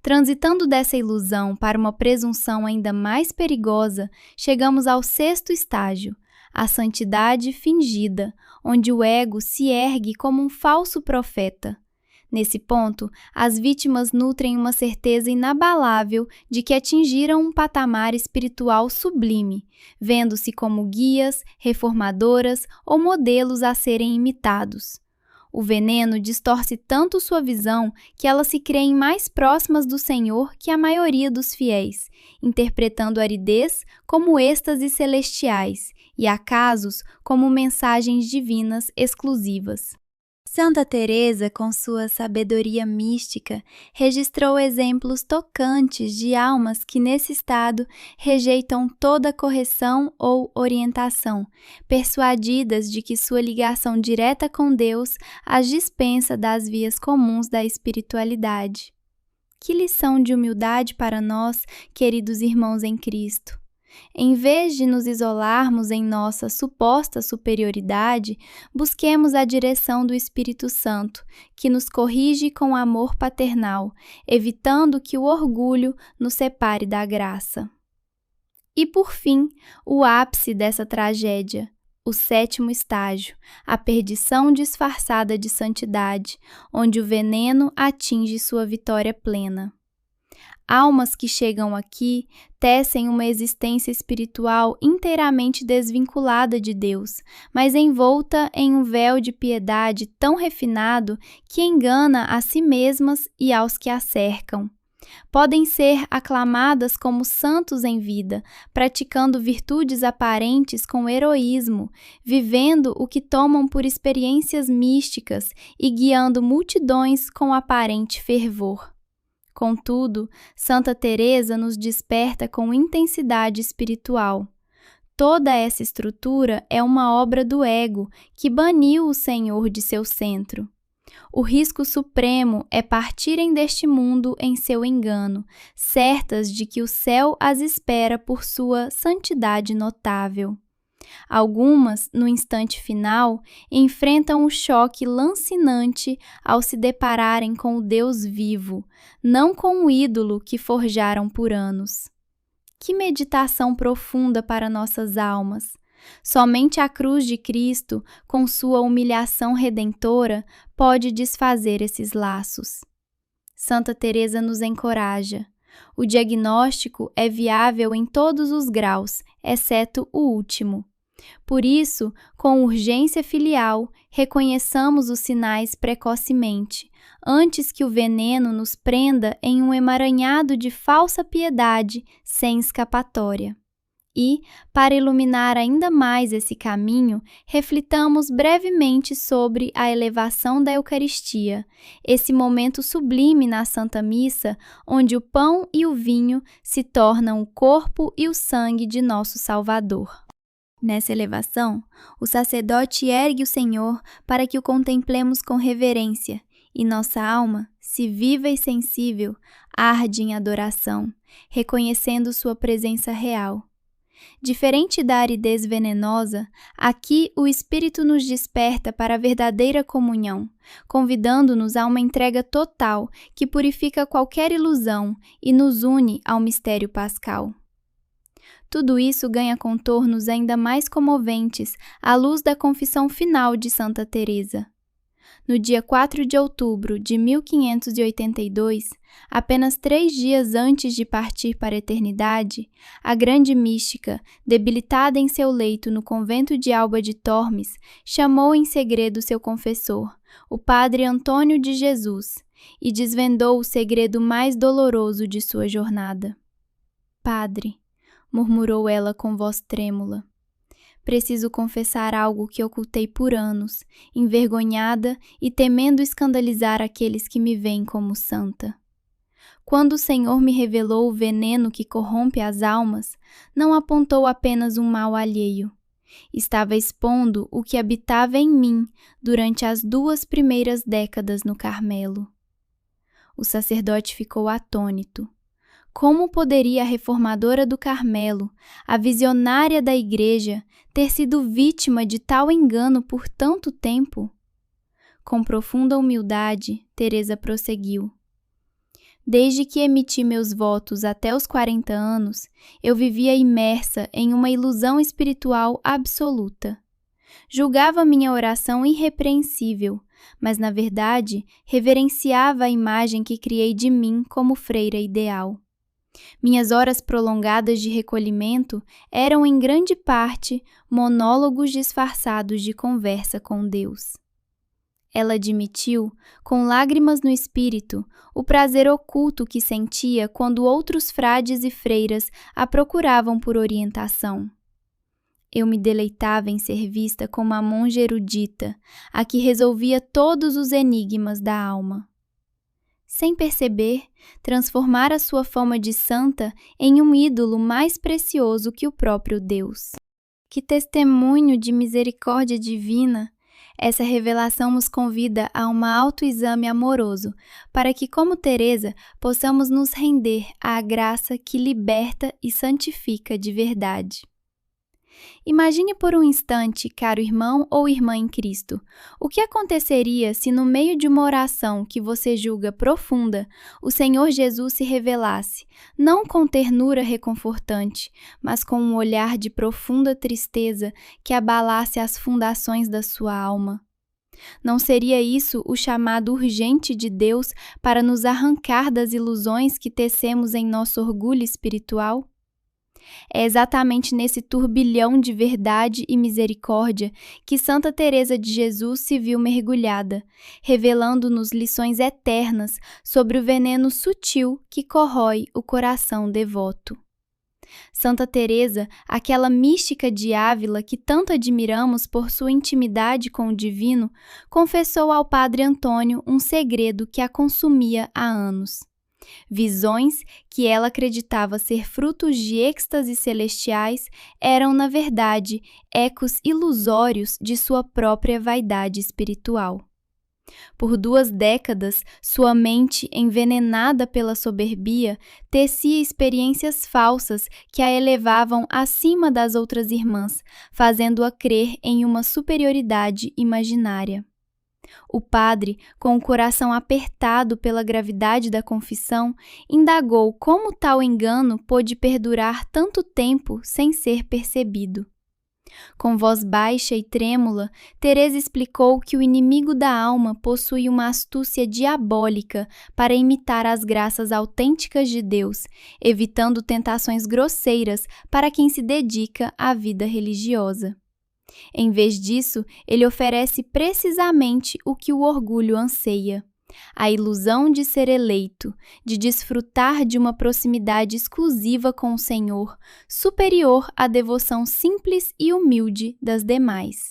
Transitando dessa ilusão para uma presunção ainda mais perigosa, chegamos ao sexto estágio, a santidade fingida, onde o ego se ergue como um falso profeta. Nesse ponto, as vítimas nutrem uma certeza inabalável de que atingiram um patamar espiritual sublime, vendo-se como guias, reformadoras ou modelos a serem imitados. O veneno distorce tanto sua visão que elas se creem mais próximas do Senhor que a maioria dos fiéis, interpretando aridez como êxtases celestiais e acasos como mensagens divinas exclusivas. Santa Teresa, com sua sabedoria mística, registrou exemplos tocantes de almas que nesse estado rejeitam toda correção ou orientação, persuadidas de que sua ligação direta com Deus as dispensa das vias comuns da espiritualidade. Que lição de humildade para nós, queridos irmãos em Cristo! Em vez de nos isolarmos em nossa suposta superioridade, busquemos a direção do Espírito Santo, que nos corrige com amor paternal, evitando que o orgulho nos separe da graça. E por fim, o ápice dessa tragédia, o sétimo estágio, a perdição disfarçada de santidade, onde o veneno atinge sua vitória plena. Almas que chegam aqui tecem uma existência espiritual inteiramente desvinculada de Deus, mas envolta em um véu de piedade tão refinado que engana a si mesmas e aos que a cercam. Podem ser aclamadas como santos em vida, praticando virtudes aparentes com heroísmo, vivendo o que tomam por experiências místicas e guiando multidões com aparente fervor. Contudo, Santa Teresa nos desperta com intensidade espiritual. Toda essa estrutura é uma obra do ego que baniu o Senhor de seu centro. O risco supremo é partirem deste mundo em seu engano, certas de que o céu as espera por sua santidade notável. Algumas, no instante final, enfrentam o choque lancinante ao se depararem com o Deus vivo, não com o ídolo que forjaram por anos. Que meditação profunda para nossas almas! Somente a cruz de Cristo, com sua humilhação redentora, pode desfazer esses laços. Santa Teresa nos encoraja. O diagnóstico é viável em todos os graus, exceto o último. Por isso, com urgência filial, reconheçamos os sinais precocemente, antes que o veneno nos prenda em um emaranhado de falsa piedade sem escapatória. E, para iluminar ainda mais esse caminho, reflitamos brevemente sobre a elevação da Eucaristia, esse momento sublime na Santa Missa, onde o pão e o vinho se tornam o corpo e o sangue de nosso Salvador. Nessa elevação, o sacerdote ergue o Senhor para que o contemplemos com reverência, e nossa alma, se viva e sensível, arde em adoração, reconhecendo sua presença real. Diferente da aridez venenosa, aqui o Espírito nos desperta para a verdadeira comunhão, convidando-nos a uma entrega total que purifica qualquer ilusão e nos une ao mistério pascal. Tudo isso ganha contornos ainda mais comoventes à luz da confissão final de Santa Teresa. No dia 4 de outubro de 1582, apenas 3 dias antes de partir para a eternidade, a grande mística, debilitada em seu leito no convento de Alba de Tormes, chamou em segredo seu confessor, o padre Antônio de Jesus, e desvendou o segredo mais doloroso de sua jornada. "Padre", murmurou ela com voz trêmula, "preciso confessar algo que ocultei por anos, envergonhada e temendo escandalizar aqueles que me veem como santa. Quando o Senhor me revelou o veneno que corrompe as almas, não apontou apenas um mal alheio. Estava expondo o que habitava em mim durante as 2 primeiras décadas no Carmelo." O sacerdote ficou atônito. Como poderia a reformadora do Carmelo, a visionária da Igreja, ter sido vítima de tal engano por tanto tempo? Com profunda humildade, Teresa prosseguiu: "Desde que emiti meus votos até os 40 anos, eu vivia imersa em uma ilusão espiritual absoluta. Julgava minha oração irrepreensível, mas na verdade reverenciava a imagem que criei de mim como freira ideal. Minhas horas prolongadas de recolhimento eram em grande parte monólogos disfarçados de conversa com Deus." Ela admitiu, com lágrimas no espírito, o prazer oculto que sentia quando outros frades e freiras a procuravam por orientação. "Eu me deleitava em ser vista como a monja erudita, a que resolvia todos os enigmas da alma." Sem perceber, transformara sua fama de santa em um ídolo mais precioso que o próprio Deus. Que testemunho de misericórdia divina! Essa revelação nos convida a um autoexame amoroso, para que, como Teresa, possamos nos render à graça que liberta e santifica de verdade. Imagine por um instante, caro irmão ou irmã em Cristo, o que aconteceria se no meio de uma oração que você julga profunda, o Senhor Jesus se revelasse, não com ternura reconfortante, mas com um olhar de profunda tristeza que abalasse as fundações da sua alma. Não seria isso o chamado urgente de Deus para nos arrancar das ilusões que tecemos em nosso orgulho espiritual? É exatamente nesse turbilhão de verdade e misericórdia que Santa Teresa de Jesus se viu mergulhada, revelando-nos lições eternas sobre o veneno sutil que corrói o coração devoto. Santa Teresa, aquela mística de Ávila que tanto admiramos por sua intimidade com o divino, confessou ao padre Antônio um segredo que a consumia há anos. Visões que ela acreditava ser frutos de êxtases celestiais eram, na verdade, ecos ilusórios de sua própria vaidade espiritual. Por 2 décadas, sua mente, envenenada pela soberbia, tecia experiências falsas que a elevavam acima das outras irmãs, fazendo-a crer em uma superioridade imaginária. O padre, com o coração apertado pela gravidade da confissão, indagou como tal engano pôde perdurar tanto tempo sem ser percebido. Com voz baixa e trêmula, Teresa explicou que o inimigo da alma possui uma astúcia diabólica para imitar as graças autênticas de Deus, evitando tentações grosseiras para quem se dedica à vida religiosa. Em vez disso, ele oferece precisamente o que o orgulho anseia: a ilusão de ser eleito, de desfrutar de uma proximidade exclusiva com o Senhor, superior à devoção simples e humilde das demais.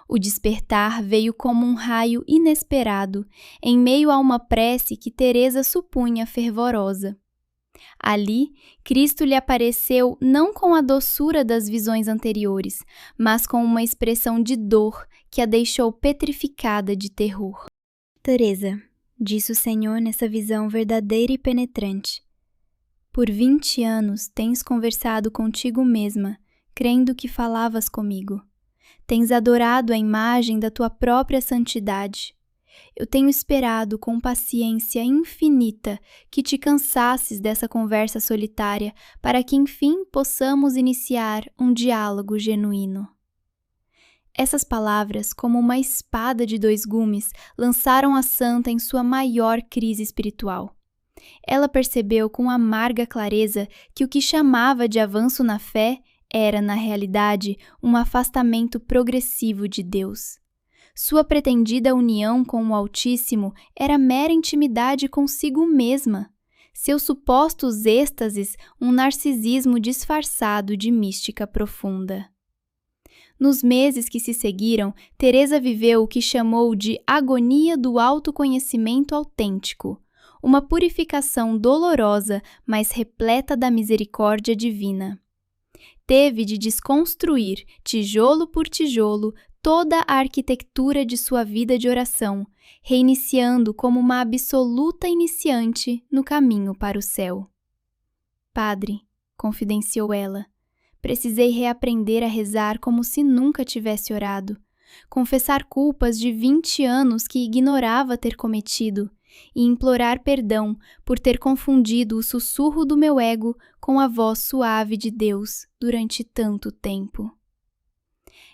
O despertar veio como um raio inesperado, em meio a uma prece que Teresa supunha fervorosa. Ali, Cristo lhe apareceu não com a doçura das visões anteriores, mas com uma expressão de dor que a deixou petrificada de terror. Teresa, disse o Senhor nessa visão verdadeira e penetrante, por 20 anos tens conversado contigo mesma, crendo que falavas comigo. Tens adorado a imagem da tua própria santidade. Eu tenho esperado com paciência infinita que te cansasses dessa conversa solitária para que enfim possamos iniciar um diálogo genuíno. Essas palavras, como uma espada de 2 gumes, lançaram a santa em sua maior crise espiritual. Ela percebeu com amarga clareza que o que chamava de avanço na fé era, na realidade, um afastamento progressivo de Deus. Sua pretendida união com o Altíssimo era mera intimidade consigo mesma. Seus supostos êxtases, um narcisismo disfarçado de mística profunda. Nos meses que se seguiram, Teresa viveu o que chamou de agonia do autoconhecimento autêntico, uma purificação dolorosa, mas repleta da misericórdia divina. Teve de desconstruir, tijolo por tijolo, toda a arquitetura de sua vida de oração, reiniciando como uma absoluta iniciante no caminho para o céu. Padre, confidenciou ela, precisei reaprender a rezar como se nunca tivesse orado, confessar culpas de 20 anos que ignorava ter cometido e implorar perdão por ter confundido o sussurro do meu ego com a voz suave de Deus durante tanto tempo.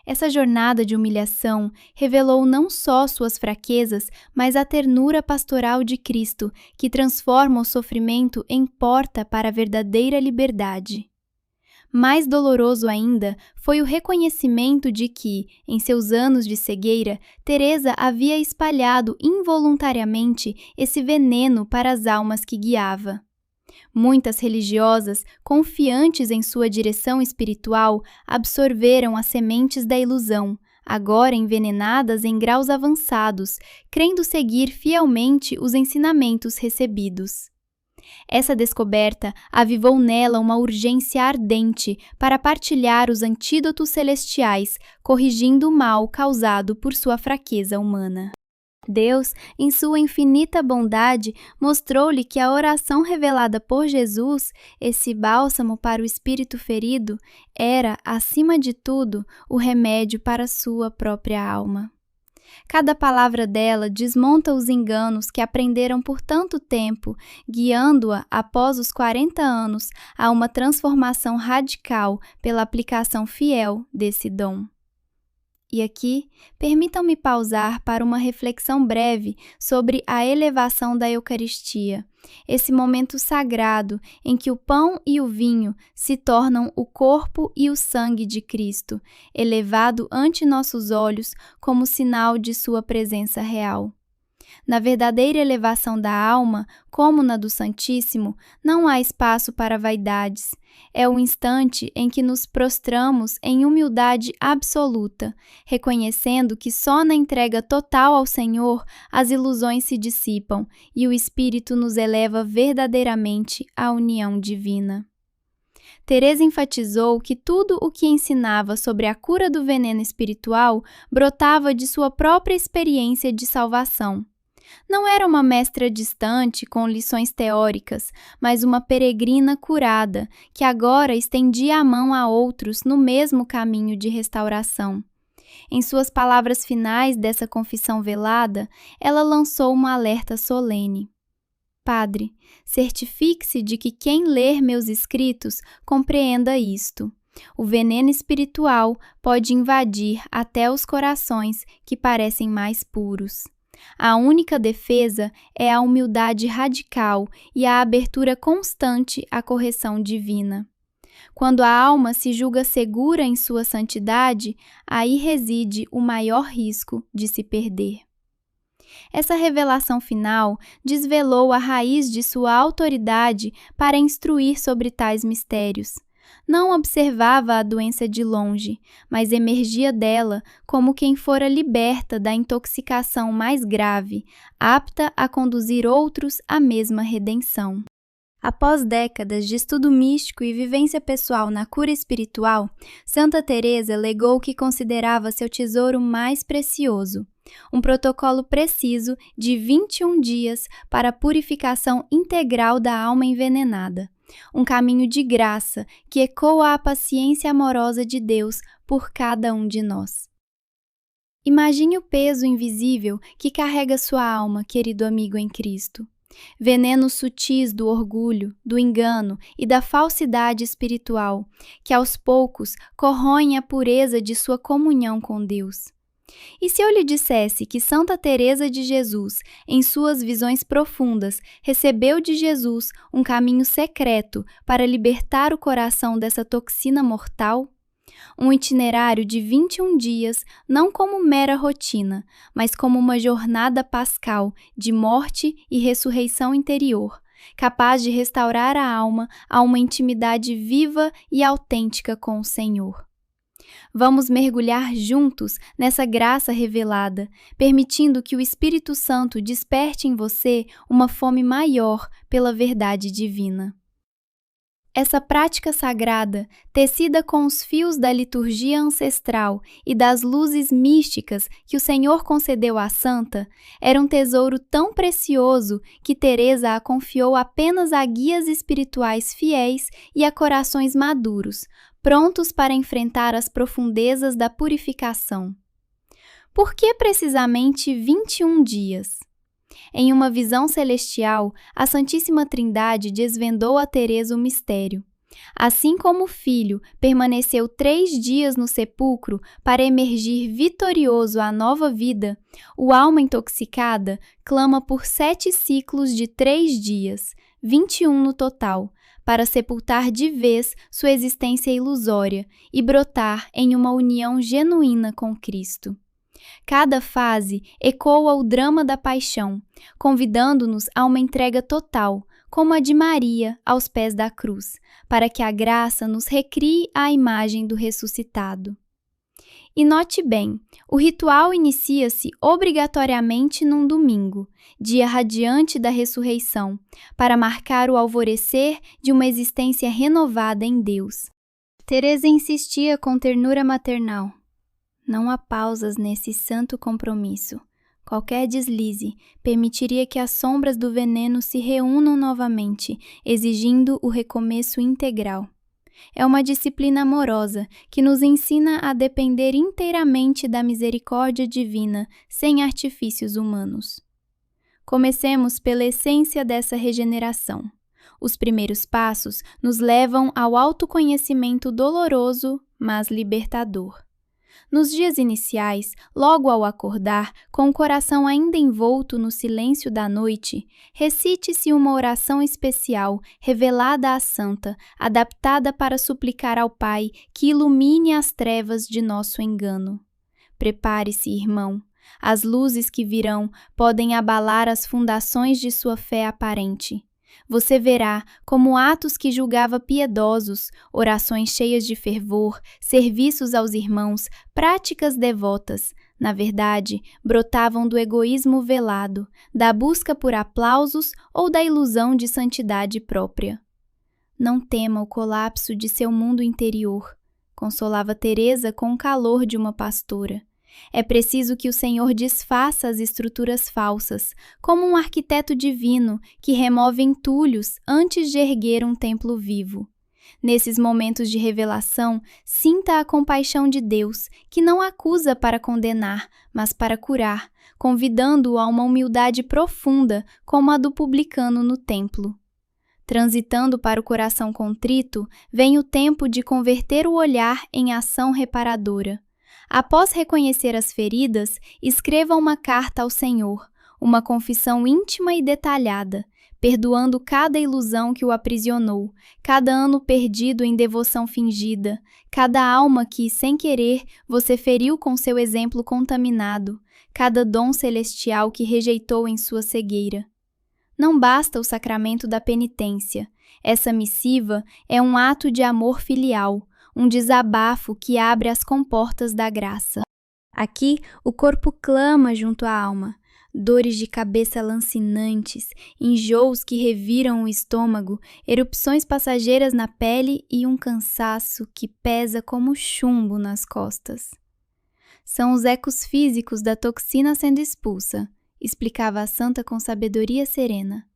Essa jornada de humilhação revelou não só suas fraquezas, mas a ternura pastoral de Cristo, que transforma o sofrimento em porta para a verdadeira liberdade. Mais doloroso ainda foi o reconhecimento de que, em seus anos de cegueira, Teresa havia espalhado involuntariamente esse veneno para as almas que guiava. Muitas religiosas, confiantes em sua direção espiritual, absorveram as sementes da ilusão, agora envenenadas em graus avançados, crendo seguir fielmente os ensinamentos recebidos. Essa descoberta avivou nela uma urgência ardente para partilhar os antídotos celestiais, corrigindo o mal causado por sua fraqueza humana. Deus, em sua infinita bondade, mostrou-lhe que a oração revelada por Jesus, esse bálsamo para o espírito ferido, era, acima de tudo, o remédio para sua própria alma. Cada palavra dela desmonta os enganos que aprenderam por tanto tempo, guiando-a, após os 40 anos, a uma transformação radical pela aplicação fiel desse dom. E aqui, permitam-me pausar para uma reflexão breve sobre a elevação da Eucaristia, esse momento sagrado em que o pão e o vinho se tornam o corpo e o sangue de Cristo, elevado ante nossos olhos como sinal de sua presença real. Na verdadeira elevação da alma, como na do Santíssimo, não há espaço para vaidades. É o instante em que nos prostramos em humildade absoluta, reconhecendo que só na entrega total ao Senhor as ilusões se dissipam e o Espírito nos eleva verdadeiramente à união divina. Teresa enfatizou que tudo o que ensinava sobre a cura do veneno espiritual brotava de sua própria experiência de salvação. Não era uma mestra distante com lições teóricas, mas uma peregrina curada, que agora estendia a mão a outros no mesmo caminho de restauração. Em suas palavras finais dessa confissão velada, ela lançou um alerta solene. Padre, certifique-se de que quem ler meus escritos compreenda isto. O veneno espiritual pode invadir até os corações que parecem mais puros. A única defesa é a humildade radical e a abertura constante à correção divina. Quando a alma se julga segura em sua santidade, aí reside o maior risco de se perder. Essa revelação final desvelou a raiz de sua autoridade para instruir sobre tais mistérios. Não observava a doença de longe, mas emergia dela como quem fora liberta da intoxicação mais grave, apta a conduzir outros à mesma redenção. Após décadas de estudo místico e vivência pessoal na cura espiritual, Santa Teresa legou o que considerava seu tesouro mais precioso, um protocolo preciso de 21 dias para a purificação integral da alma envenenada, um caminho de graça que ecoa a paciência amorosa de Deus por cada um de nós. Imagine o peso invisível que carrega sua alma, querido amigo em Cristo. Venenos sutis do orgulho, do engano e da falsidade espiritual, que aos poucos corroem a pureza de sua comunhão com Deus. E se eu lhe dissesse que Santa Teresa de Jesus, em suas visões profundas, recebeu de Jesus um caminho secreto para libertar o coração dessa toxina mortal? Um itinerário de 21 dias, não como mera rotina, mas como uma jornada pascal de morte e ressurreição interior, capaz de restaurar a alma a uma intimidade viva e autêntica com o Senhor. Vamos mergulhar juntos nessa graça revelada, permitindo que o Espírito Santo desperte em você uma fome maior pela verdade divina. Essa prática sagrada, tecida com os fios da liturgia ancestral e das luzes místicas que o Senhor concedeu à santa, era um tesouro tão precioso que Teresa a confiou apenas a guias espirituais fiéis e a corações maduros, prontos para enfrentar as profundezas da purificação. Por que precisamente 21 dias? Em uma visão celestial, a Santíssima Trindade desvendou a Teresa o mistério. Assim como o Filho permaneceu 3 dias no sepulcro para emergir vitorioso à nova vida, o alma intoxicada clama por 7 ciclos de 3 dias, 21 no total, para sepultar de vez sua existência ilusória e brotar em uma união genuína com Cristo. Cada fase ecoa o drama da paixão, convidando-nos a uma entrega total, como a de Maria aos pés da cruz, para que a graça nos recrie à imagem do ressuscitado. E note bem, o ritual inicia-se obrigatoriamente num domingo, dia radiante da ressurreição, para marcar o alvorecer de uma existência renovada em Deus. Teresa insistia com ternura maternal. Não há pausas nesse santo compromisso. Qualquer deslize permitiria que as sombras do veneno se reúnam novamente, exigindo o recomeço integral. É uma disciplina amorosa que nos ensina a depender inteiramente da misericórdia divina, sem artifícios humanos. Comecemos pela essência dessa regeneração. Os primeiros passos nos levam ao autoconhecimento doloroso, mas libertador. Nos dias iniciais, logo ao acordar, com o coração ainda envolto no silêncio da noite, recite-se uma oração especial, revelada à santa, adaptada para suplicar ao Pai que ilumine as trevas de nosso engano. Prepare-se, irmão. As luzes que virão podem abalar as fundações de sua fé aparente. Você verá como atos que julgava piedosos, orações cheias de fervor, serviços aos irmãos, práticas devotas, na verdade, brotavam do egoísmo velado, da busca por aplausos ou da ilusão de santidade própria. Não tema o colapso de seu mundo interior, consolava Teresa com o calor de uma pastora. É preciso que o Senhor desfaça as estruturas falsas, como um arquiteto divino que remove entulhos antes de erguer um templo vivo. Nesses momentos de revelação, sinta a compaixão de Deus, que não acusa para condenar, mas para curar, convidando-o a uma humildade profunda, como a do publicano no templo. Transitando para o coração contrito, vem o tempo de converter o olhar em ação reparadora. Após reconhecer as feridas, escreva uma carta ao Senhor, uma confissão íntima e detalhada, perdoando cada ilusão que o aprisionou, cada ano perdido em devoção fingida, cada alma que, sem querer, você feriu com seu exemplo contaminado, cada dom celestial que rejeitou em sua cegueira. Não basta o sacramento da penitência. Essa missiva é um ato de amor filial, um desabafo que abre as comportas da graça. Aqui, o corpo clama junto à alma. Dores de cabeça lancinantes, enjoos que reviram o estômago, erupções passageiras na pele e um cansaço que pesa como chumbo nas costas. São os ecos físicos da toxina sendo expulsa, explicava a santa com sabedoria serena.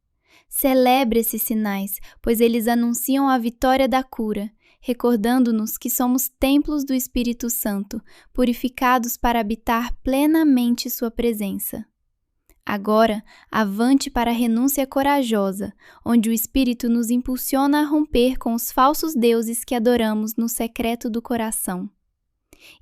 Celebre esses sinais, pois eles anunciam a vitória da cura, recordando-nos que somos templos do Espírito Santo, purificados para habitar plenamente sua presença. Agora, avante para a renúncia corajosa, onde o Espírito nos impulsiona a romper com os falsos deuses que adoramos no secreto do coração.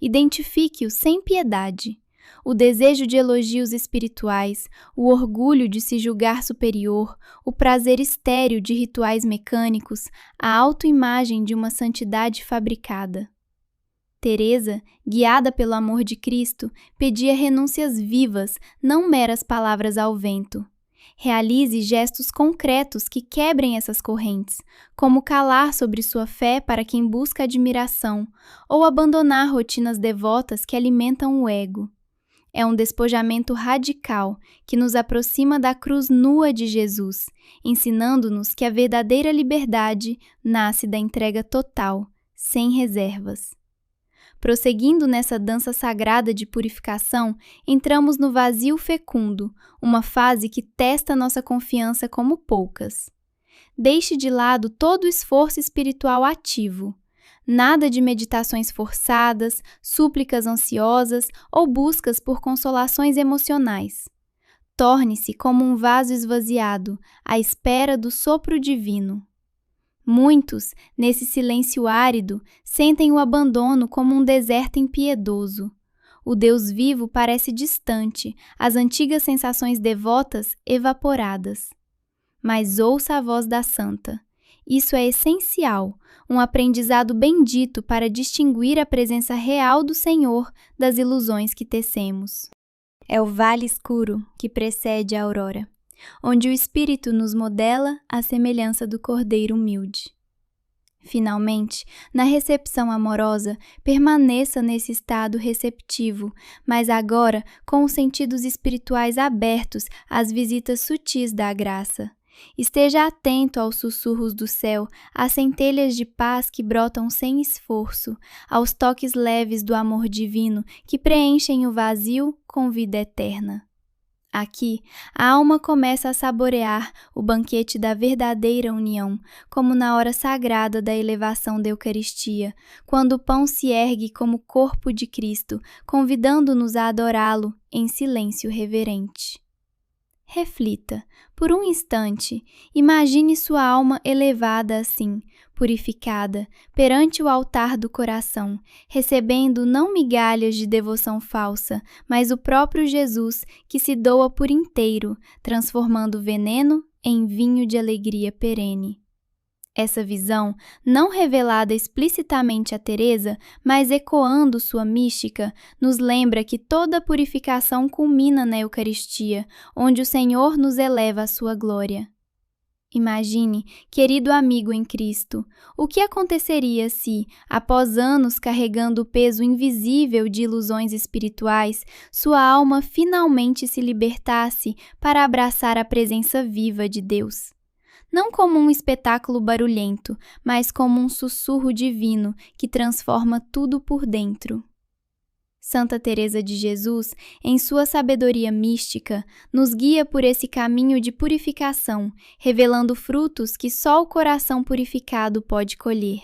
Identifique-o sem piedade. O desejo de elogios espirituais, o orgulho de se julgar superior, o prazer estéril de rituais mecânicos, a autoimagem de uma santidade fabricada. Teresa, guiada pelo amor de Cristo, pedia renúncias vivas, não meras palavras ao vento. Realize gestos concretos que quebrem essas correntes, como calar sobre sua fé para quem busca admiração, ou abandonar rotinas devotas que alimentam o ego. É um despojamento radical que nos aproxima da cruz nua de Jesus, ensinando-nos que a verdadeira liberdade nasce da entrega total, sem reservas. Prosseguindo nessa dança sagrada de purificação, entramos no vazio fecundo, uma fase que testa nossa confiança como poucas. Deixe de lado todo o esforço espiritual ativo. Nada de meditações forçadas, súplicas ansiosas ou buscas por consolações emocionais. Torne-se como um vaso esvaziado, à espera do sopro divino. Muitos, nesse silêncio árido, sentem o abandono como um deserto impiedoso. O Deus vivo parece distante, as antigas sensações devotas evaporadas. Mas ouça a voz da santa. Isso é essencial, um aprendizado bendito para distinguir a presença real do Senhor das ilusões que tecemos. É o vale escuro que precede a aurora, onde o Espírito nos modela à semelhança do Cordeiro humilde. Finalmente, na recepção amorosa, permaneça nesse estado receptivo, mas agora com os sentidos espirituais abertos às visitas sutis da graça. Esteja atento aos sussurros do céu, às centelhas de paz que brotam sem esforço, aos toques leves do amor divino que preenchem o vazio com vida eterna. Aqui, a alma começa a saborear o banquete da verdadeira união, como na hora sagrada da elevação da Eucaristia, quando o pão se ergue como corpo de Cristo, convidando-nos a adorá-lo em silêncio reverente. Reflita, por um instante, imagine sua alma elevada assim, purificada, perante o altar do coração, recebendo não migalhas de devoção falsa, mas o próprio Jesus que se doa por inteiro, transformando veneno em vinho de alegria perene. Essa visão, não revelada explicitamente a Teresa, mas ecoando sua mística, nos lembra que toda purificação culmina na Eucaristia, onde o Senhor nos eleva à sua glória. Imagine, querido amigo em Cristo, o que aconteceria se, após anos carregando o peso invisível de ilusões espirituais, sua alma finalmente se libertasse para abraçar a presença viva de Deus. Não como um espetáculo barulhento, mas como um sussurro divino que transforma tudo por dentro. Santa Teresa de Jesus, em sua sabedoria mística, nos guia por esse caminho de purificação, revelando frutos que só o coração purificado pode colher.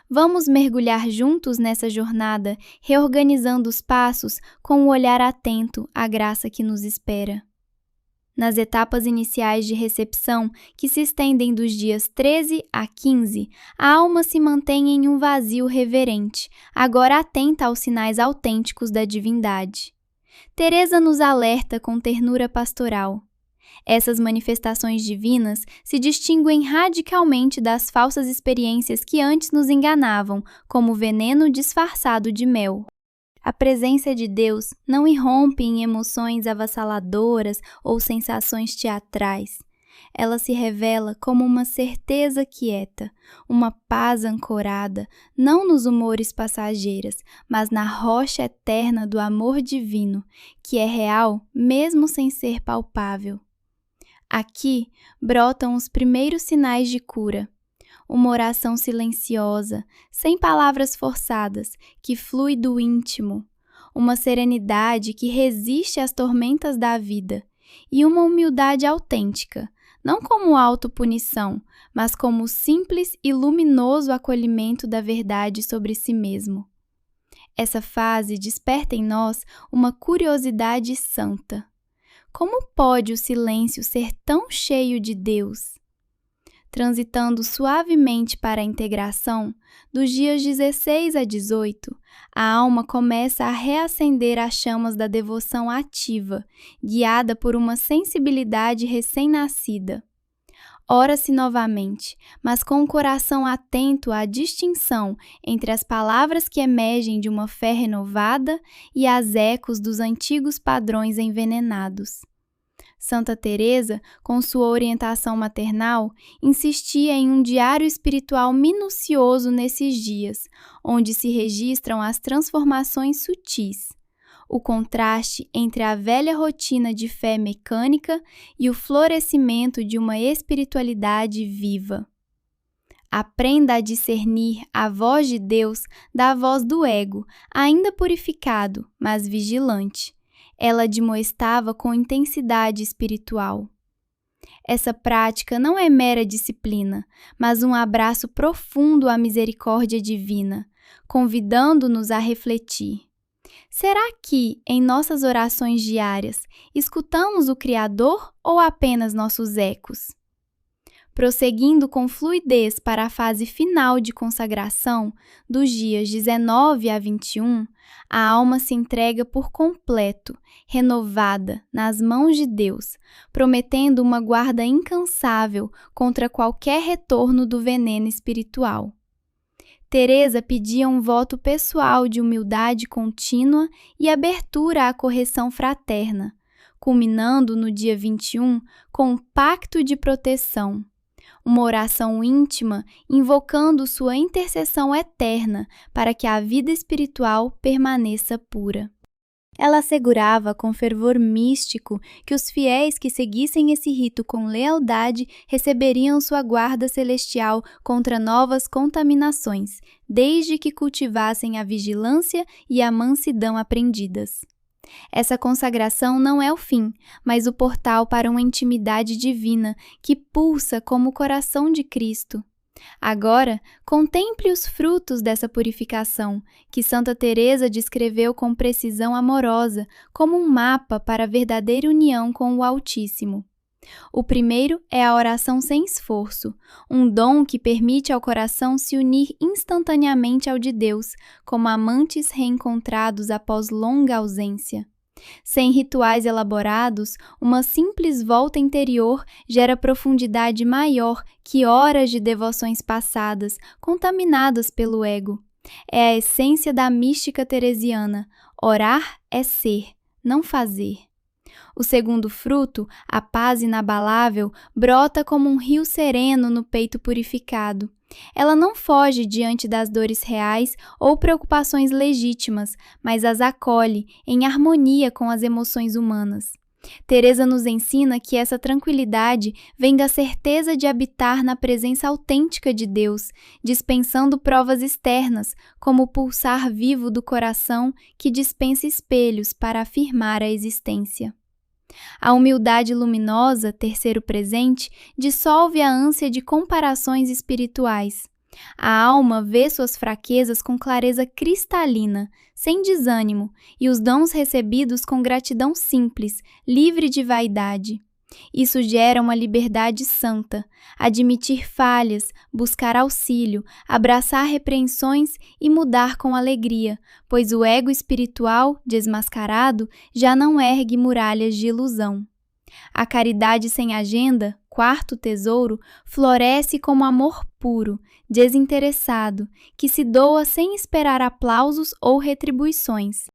Vamos mergulhar juntos nessa jornada, reorganizando os passos com o olhar atento à graça que nos espera. Nas etapas iniciais de recepção, que se estendem dos dias 13 a 15, a alma se mantém em um vazio reverente, agora atenta aos sinais autênticos da divindade. Teresa nos alerta com ternura pastoral. Essas manifestações divinas se distinguem radicalmente das falsas experiências que antes nos enganavam, como veneno disfarçado de mel. A presença de Deus não irrompe em emoções avassaladoras ou sensações teatrais. Ela se revela como uma certeza quieta, uma paz ancorada, não nos humores passageiros, mas na rocha eterna do amor divino, que é real mesmo sem ser palpável. Aqui brotam os primeiros sinais de cura. Uma oração silenciosa, sem palavras forçadas, que flui do íntimo. Uma serenidade que resiste às tormentas da vida. E uma humildade autêntica, não como autopunição, mas como simples e luminoso acolhimento da verdade sobre si mesmo. Essa fase desperta em nós uma curiosidade santa. Como pode o silêncio ser tão cheio de Deus? Transitando suavemente para a integração, dos dias 16 a 18, a alma começa a reacender as chamas da devoção ativa, guiada por uma sensibilidade recém-nascida. Ora-se novamente, mas com o coração atento à distinção entre as palavras que emergem de uma fé renovada e as ecos dos antigos padrões envenenados. Santa Teresa, com sua orientação maternal, insistia em um diário espiritual minucioso nesses dias, onde se registram as transformações sutis, o contraste entre a velha rotina de fé mecânica e o florescimento de uma espiritualidade viva. Aprenda a discernir a voz de Deus da voz do ego, ainda purificado, mas vigilante. Ela admoestava com intensidade espiritual. Essa prática não é mera disciplina, mas um abraço profundo à misericórdia divina, convidando-nos a refletir. Será que, em nossas orações diárias, escutamos o Criador ou apenas nossos ecos? Prosseguindo com fluidez para a fase final de consagração, dos dias 19 a 21, a alma se entrega por completo, renovada, nas mãos de Deus, prometendo uma guarda incansável contra qualquer retorno do veneno espiritual. Teresa pedia um voto pessoal de humildade contínua e abertura à correção fraterna, culminando no dia 21 com um pacto de proteção. Uma oração íntima invocando sua intercessão eterna para que a vida espiritual permaneça pura. Ela assegurava com fervor místico que os fiéis que seguissem esse rito com lealdade receberiam sua guarda celestial contra novas contaminações, desde que cultivassem a vigilância e a mansidão aprendidas. Essa consagração não é o fim, mas o portal para uma intimidade divina que pulsa como o coração de Cristo. Agora, contemple os frutos dessa purificação, que Santa Teresa descreveu com precisão amorosa, como um mapa para a verdadeira união com o Altíssimo. O primeiro é a oração sem esforço, um dom que permite ao coração se unir instantaneamente ao de Deus, como amantes reencontrados após longa ausência. Sem rituais elaborados, uma simples volta interior gera profundidade maior que horas de devoções passadas, contaminadas pelo ego. É a essência da mística teresiana: orar é ser, não fazer. O segundo fruto, a paz inabalável, brota como um rio sereno no peito purificado. Ela não foge diante das dores reais ou preocupações legítimas, mas as acolhe em harmonia com as emoções humanas. Teresa nos ensina que essa tranquilidade vem da certeza de habitar na presença autêntica de Deus, dispensando provas externas, como o pulsar vivo do coração que dispensa espelhos para afirmar a existência. A humildade luminosa, terceiro presente, dissolve a ânsia de comparações espirituais. A alma vê suas fraquezas com clareza cristalina, sem desânimo, e os dons recebidos com gratidão simples, livre de vaidade. Isso gera uma liberdade santa, admitir falhas, buscar auxílio, abraçar repreensões e mudar com alegria, pois o ego espiritual, desmascarado, já não ergue muralhas de ilusão. A caridade sem agenda, quarto tesouro, floresce como amor puro, desinteressado, que se doa sem esperar aplausos ou retribuições.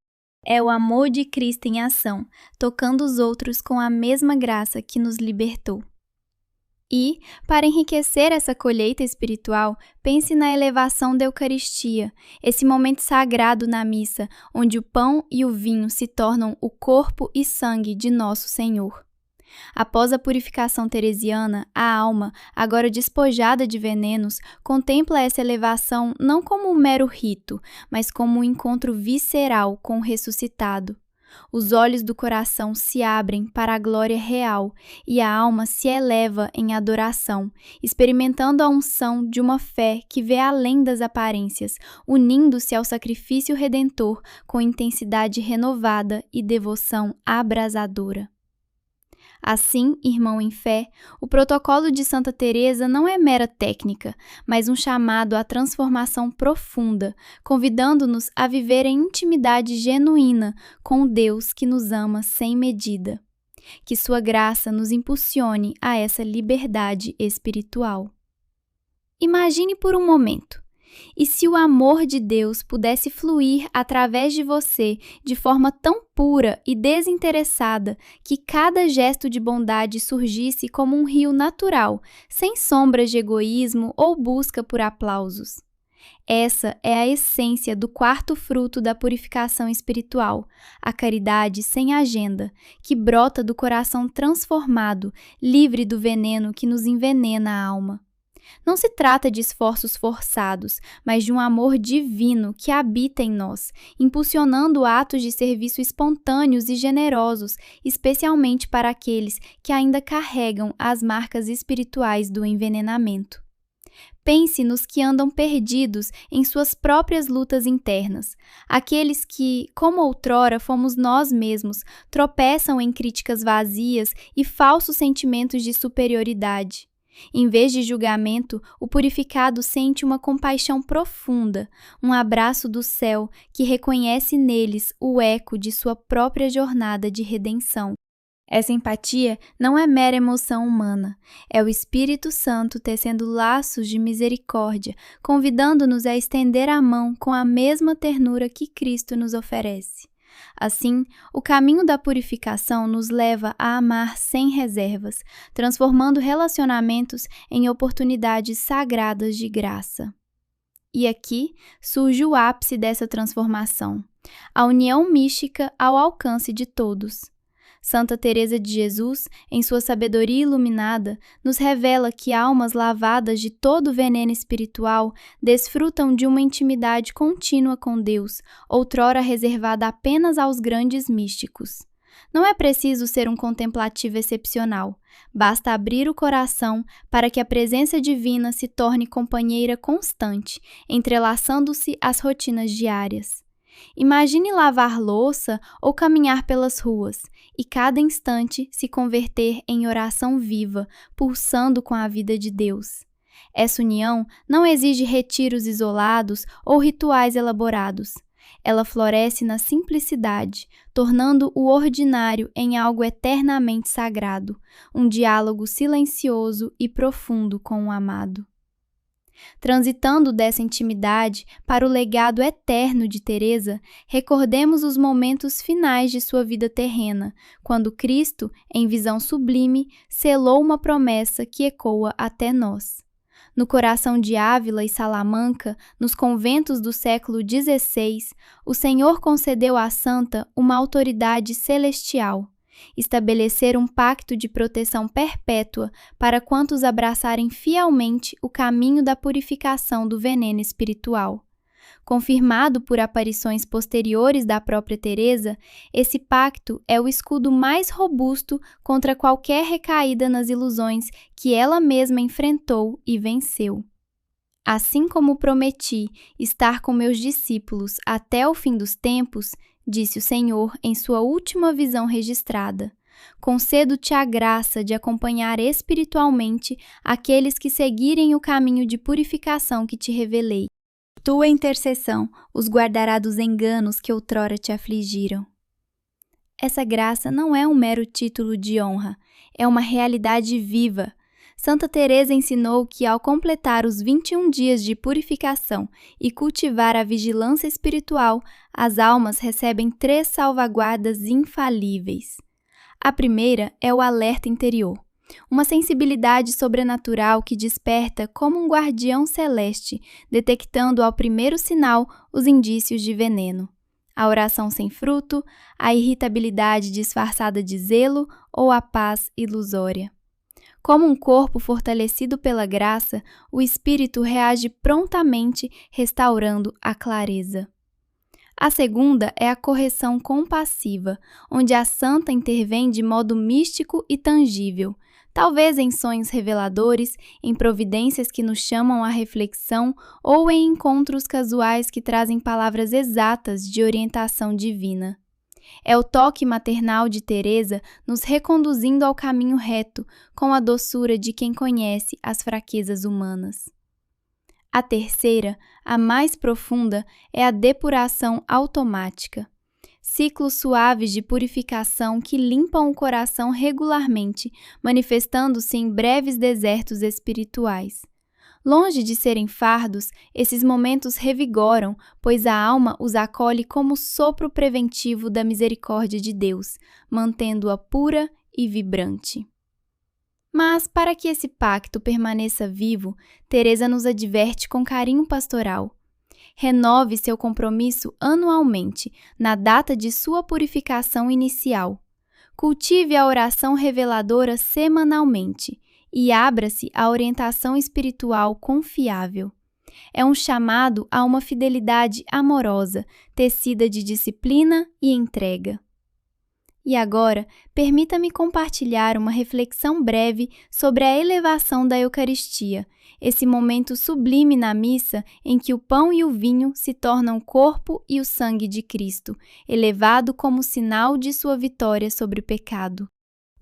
É o amor de Cristo em ação, tocando os outros com a mesma graça que nos libertou. E, para enriquecer essa colheita espiritual, pense na elevação da Eucaristia, esse momento sagrado na missa, onde o pão e o vinho se tornam o corpo e sangue de nosso Senhor. Após a purificação teresiana, a alma, agora despojada de venenos, contempla essa elevação não como um mero rito, mas como um encontro visceral com o ressuscitado. Os olhos do coração se abrem para a glória real e a alma se eleva em adoração, experimentando a unção de uma fé que vê além das aparências, unindo-se ao sacrifício redentor com intensidade renovada e devoção abrasadora. Assim, irmão em fé, o protocolo de Santa Teresa não é mera técnica, mas um chamado à transformação profunda, convidando-nos a viver em intimidade genuína com o Deus que nos ama sem medida. Que sua graça nos impulsione a essa liberdade espiritual. Imagine por um momento. E se o amor de Deus pudesse fluir através de você de forma tão pura e desinteressada que cada gesto de bondade surgisse como um rio natural, sem sombras de egoísmo ou busca por aplausos? Essa é a essência do quarto fruto da purificação espiritual, a caridade sem agenda, que brota do coração transformado, livre do veneno que nos envenena a alma. Não se trata de esforços forçados, mas de um amor divino que habita em nós, impulsionando atos de serviço espontâneos e generosos, especialmente para aqueles que ainda carregam as marcas espirituais do envenenamento. Pense nos que andam perdidos em suas próprias lutas internas, aqueles que, como outrora fomos nós mesmos, tropeçam em críticas vazias e falsos sentimentos de superioridade. Em vez de julgamento, o purificado sente uma compaixão profunda, um abraço do céu que reconhece neles o eco de sua própria jornada de redenção. Essa empatia não é mera emoção humana, é o Espírito Santo tecendo laços de misericórdia, convidando-nos a estender a mão com a mesma ternura que Cristo nos oferece. Assim, o caminho da purificação nos leva a amar sem reservas, transformando relacionamentos em oportunidades sagradas de graça. E aqui surge o ápice dessa transformação, a união mística ao alcance de todos. Santa Teresa de Jesus, em sua sabedoria iluminada, nos revela que almas lavadas de todo o veneno espiritual desfrutam de uma intimidade contínua com Deus, outrora reservada apenas aos grandes místicos. Não é preciso ser um contemplativo excepcional, basta abrir o coração para que a presença divina se torne companheira constante, entrelaçando-se às rotinas diárias. Imagine lavar louça ou caminhar pelas ruas, e cada instante se converter em oração viva, pulsando com a vida de Deus. Essa união não exige retiros isolados ou rituais elaborados. Ela floresce na simplicidade, tornando o ordinário em algo eternamente sagrado, um diálogo silencioso e profundo com o amado. Transitando dessa intimidade para o legado eterno de Teresa, recordemos os momentos finais de sua vida terrena, quando Cristo, em visão sublime, selou uma promessa que ecoa até nós. No coração de Ávila e Salamanca, nos conventos do século XVI, o Senhor concedeu à santa uma autoridade celestial. Estabelecer um pacto de proteção perpétua para quantos abraçarem fielmente o caminho da purificação do veneno espiritual. Confirmado por aparições posteriores da própria Teresa, esse pacto é o escudo mais robusto contra qualquer recaída nas ilusões que ela mesma enfrentou e venceu. Assim como prometi estar com meus discípulos até o fim dos tempos, disse o Senhor em sua última visão registrada, Concedo-te a graça de acompanhar espiritualmente aqueles que seguirem o caminho de purificação que te revelei. Tua intercessão os guardará dos enganos que outrora te afligiram. Essa graça não é um mero título de honra, é uma realidade viva. Santa Teresa ensinou que ao completar os 21 dias de purificação e cultivar a vigilância espiritual, as almas recebem 3 salvaguardas infalíveis. A primeira é o alerta interior, uma sensibilidade sobrenatural que desperta como um guardião celeste, detectando ao primeiro sinal os indícios de veneno. A oração sem fruto, a irritabilidade disfarçada de zelo ou a paz ilusória. Como um corpo fortalecido pela graça, o espírito reage prontamente, restaurando a clareza. A segunda é a correção compassiva, onde a santa intervém de modo místico e tangível, talvez em sonhos reveladores, em providências que nos chamam à reflexão ou em encontros casuais que trazem palavras exatas de orientação divina. É o toque maternal de Teresa nos reconduzindo ao caminho reto, com a doçura de quem conhece as fraquezas humanas. A terceira, a mais profunda, é a depuração automática. Ciclos suaves de purificação que limpam o coração regularmente, manifestando-se em breves desertos espirituais. Longe de serem fardos, esses momentos revigoram, pois a alma os acolhe como sopro preventivo da misericórdia de Deus, mantendo-a pura e vibrante. Mas, para que esse pacto permaneça vivo, Teresa nos adverte com carinho pastoral. Renove seu compromisso anualmente, na data de sua purificação inicial. Cultive a oração reveladora semanalmente e abra-se à orientação espiritual confiável. É um chamado a uma fidelidade amorosa, tecida de disciplina e entrega. E agora, permita-me compartilhar uma reflexão breve sobre a elevação da Eucaristia, esse momento sublime na missa em que o pão e o vinho se tornam o corpo e o sangue de Cristo, elevado como sinal de sua vitória sobre o pecado.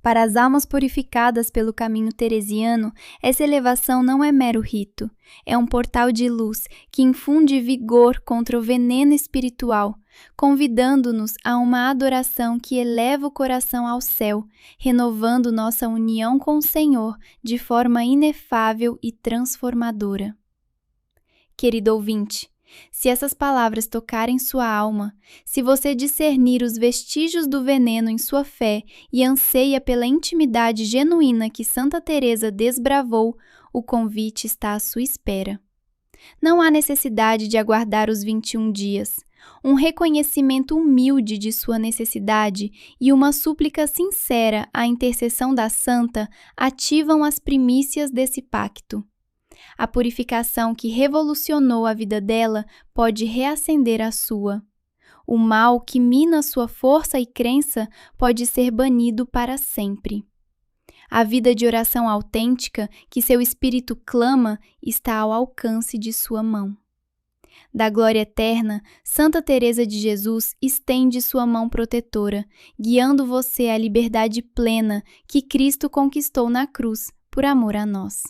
Para as almas purificadas pelo caminho teresiano, essa elevação não é mero rito, é um portal de luz que infunde vigor contra o veneno espiritual, convidando-nos a uma adoração que eleva o coração ao céu, renovando nossa união com o Senhor de forma inefável e transformadora. Querido ouvinte, se essas palavras tocarem sua alma, se você discernir os vestígios do veneno em sua fé e anseia pela intimidade genuína que Santa Teresa desbravou, o convite está à sua espera. Não há necessidade de aguardar os 21 dias. Um reconhecimento humilde de sua necessidade e uma súplica sincera à intercessão da Santa ativam as primícias desse pacto. A purificação que revolucionou a vida dela pode reacender a sua. O mal que mina sua força e crença pode ser banido para sempre. A vida de oração autêntica que seu espírito clama está ao alcance de sua mão. Da glória eterna, Santa Teresa de Jesus estende sua mão protetora, guiando você à liberdade plena que Cristo conquistou na cruz por amor a nós.